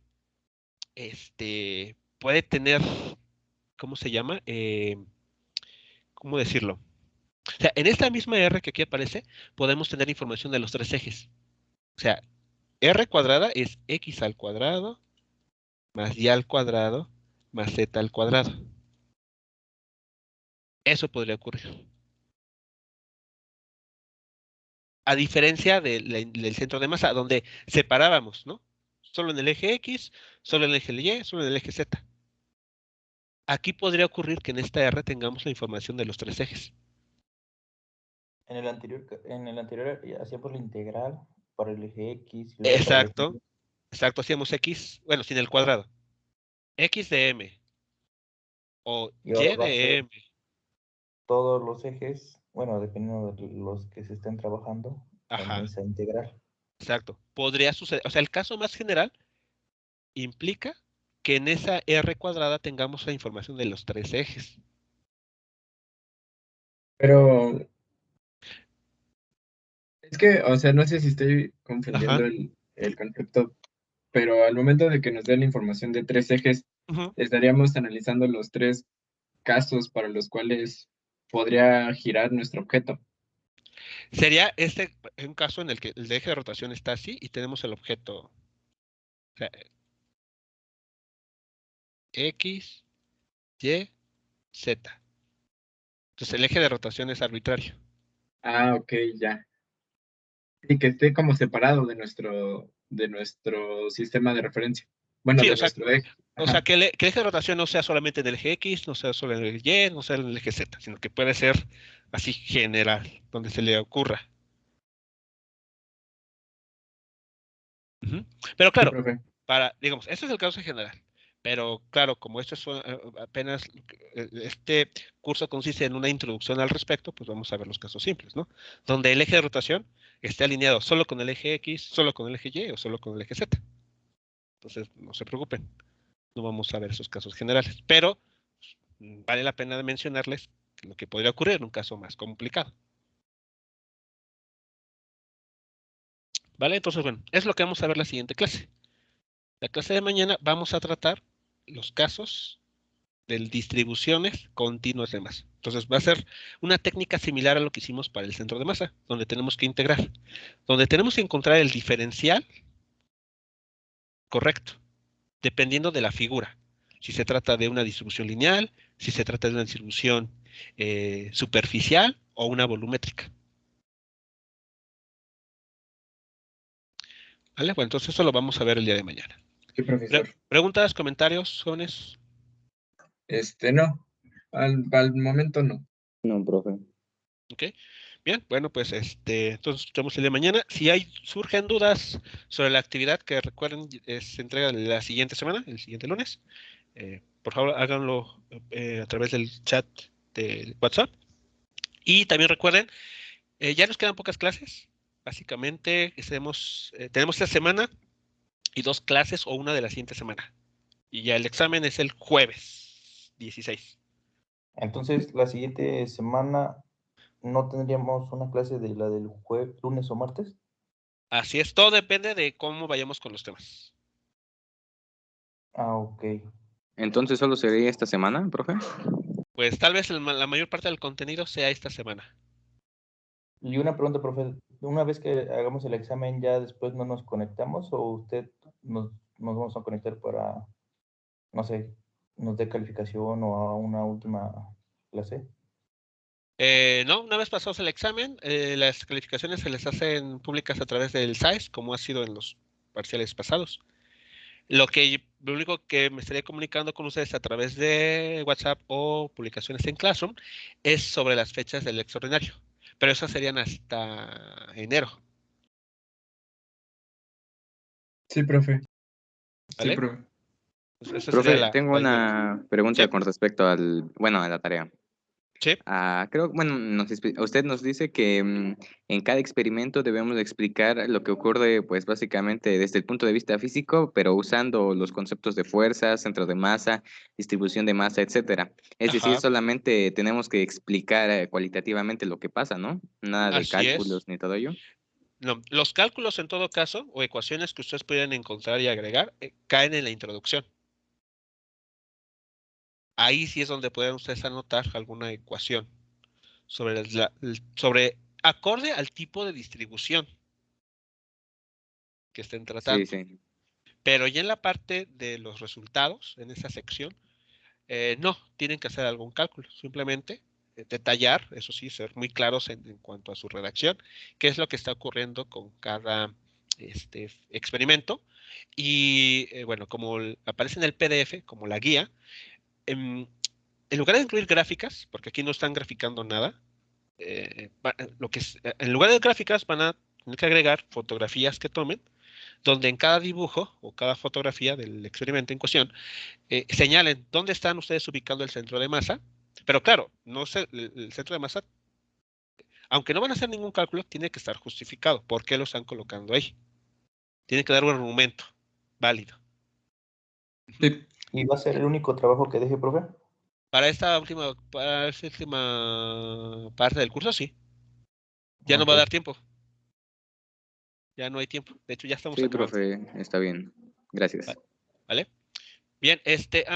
puede tener, ¿cómo se llama? ¿Cómo decirlo? O sea, en esta misma R que aquí aparece, podemos tener información de los tres ejes. O sea, R cuadrada es X al cuadrado más Y al cuadrado más Z al cuadrado. Eso podría ocurrir. A diferencia del centro de masa, donde separábamos, ¿no? Solo en el eje X, solo en el eje Y, solo en el eje Z. Aquí podría ocurrir que en esta R tengamos la información de los tres ejes. En el anterior hacíamos la integral para el eje X y luego para el eje Exacto, Y. exacto, hacíamos X, bueno, sin el cuadrado. X de M o Y ahora Y va a de ser M. todos los ejes, bueno, dependiendo de los que se estén trabajando en Ajá, esa integral. exacto. Podría suceder, o sea, el caso más general implica que en esa R cuadrada tengamos la información de los tres ejes. Pero es que, o sea, no sé si estoy Ajá. confundiendo el concepto, pero al momento de que nos den la información de tres ejes, Ujú. estaríamos analizando los tres casos para los cuales podría girar nuestro objeto. Sería un caso en el que el eje de rotación está así y tenemos el objeto, o sea, X, Y, Z. Entonces el eje de rotación es arbitrario. Ah, ok, ya. Y que esté como separado de nuestro sistema de referencia. Bueno, Sí, de nuestro eje. o sea Ajá. que el eje de rotación no sea solamente en el eje X, no sea solo en el Y, no sea en el eje Z, sino que puede ser así general, donde se le ocurra. Ujú. Pero Sí, claro, profe. digamos, este es el caso general. Pero claro, como esto es apenas este curso consiste en una introducción al respecto, pues vamos a ver los casos simples, ¿no? Donde el eje de rotación esté alineado solo con el eje X, solo con el eje Y o solo con el eje Z. Entonces, no se preocupen, no vamos a ver esos casos generales. Pero vale la pena de mencionarles lo que podría ocurrir en un caso más complicado. ¿Vale? Entonces, bueno, es lo que vamos a ver la siguiente clase. La clase de mañana vamos a tratar los casos de distribuciones continuas de masa. Entonces va a ser una técnica similar a lo que hicimos para el centro de masa, donde tenemos que integrar, donde tenemos que encontrar el diferencial correcto, dependiendo de la figura. Si se trata de una distribución lineal, si se trata de una distribución superficial o una volumétrica. ¿Vale? Bueno, entonces eso lo vamos a ver el día de mañana. Sí, profesor. ¿Preguntas, comentarios, jóvenes? No. Al momento no. No, profe. ¿Ok? Bien, bueno, pues entonces escuchamos el día de mañana. Si surgen dudas sobre la actividad que recuerden, se entrega la siguiente semana, el siguiente lunes, por favor háganlo a través del chat de WhatsApp. Y también recuerden, ya nos quedan pocas clases. Básicamente, tenemos esta semana y 2 clases o una de la siguiente semana. Y ya el examen es el jueves 16. Entonces, la siguiente semana no tendríamos una clase de la del jueves, lunes o martes. Así es, todo depende de cómo vayamos con los temas. Ah, ok. Entonces, ¿solo sería esta semana, profe? Pues tal vez la mayor parte del contenido sea esta semana. Y una pregunta, profe, una vez que hagamos el examen, ¿ya después no nos conectamos o usted nos vamos a conectar para, no sé, nos dé calificación o a una última clase? No, una vez pasados el examen, las calificaciones se les hacen públicas a través del SAES, como ha sido en los parciales pasados. Lo único que me estaría comunicando con ustedes a través de WhatsApp o publicaciones en Classroom es sobre las fechas del extraordinario, pero esas serían hasta enero. Sí, profe. ¿Vale? profe. Pues esa Profe, sería tengo la dinámica. una pregunta Sí. con respecto a la tarea. Sí. Creo, bueno, usted nos dice que en cada experimento debemos explicar lo que ocurre, pues básicamente desde el punto de vista físico, pero usando los conceptos de fuerza, centro de masa, distribución de masa, etcétera. Es decir, Ajá. solamente tenemos que explicar cualitativamente lo que pasa, ¿no? Nada de Así es. cálculos ni todo ello. No, los cálculos en todo caso, o ecuaciones que ustedes puedan encontrar y agregar, caen en la introducción. Ahí sí es donde pueden ustedes anotar alguna ecuación sobre acorde al tipo de distribución que estén Sí, tratando. sí. Pero ya en la parte de los resultados, en esa sección, no, tienen que hacer algún cálculo. Simplemente detallar, eso sí, ser muy claros en cuanto a su redacción, qué es lo que está ocurriendo con cada experimento. Y bueno, como aparece en el PDF, como la guía, en lugar de incluir gráficas, porque aquí no están graficando nada, en lugar de gráficas van a tener que agregar fotografías que tomen, donde en cada dibujo o cada fotografía del experimento en cuestión señalen dónde están ustedes ubicando el centro de masa. Pero claro, no sé, el centro de masa, aunque no van a hacer ningún cálculo, tiene que estar justificado. ¿Por qué lo están colocando ahí? Tiene que dar un argumento válido. Sí, ¿Y va a ser el único trabajo que deje, profe? Para esta última parte del curso, sí. Ya no va a Ok. dar tiempo. Ya no hay tiempo. De hecho, ya estamos Sí, acabando. profe, está bien. Gracias. ¿Vale? Bien,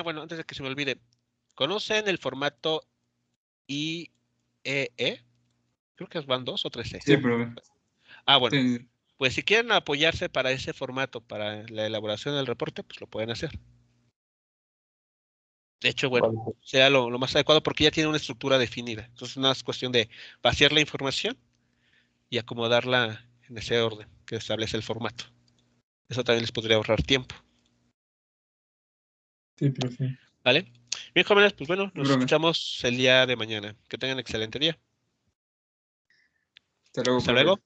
bueno, antes de que se me olvide, ¿conocen el formato IEE? Creo que van 2 o 3 sí, profe. bueno, Sí, pues si quieren apoyarse para ese formato, para la elaboración del reporte, pues lo pueden hacer. De hecho, bueno, Vale. sea lo más adecuado porque ya tiene una estructura definida. Entonces, no es cuestión de vaciar la información y acomodarla en ese orden que establece el formato. Eso también les podría ahorrar tiempo. sí, profe. ¿Vale? Bien, jóvenes, pues bueno, Sí, nos profe. escuchamos el día de mañana. Que tengan excelente día. Hasta luego, Hasta profe. luego.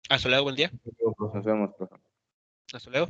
Hasta luego, buen día. Nos vemos, profe. Hasta luego.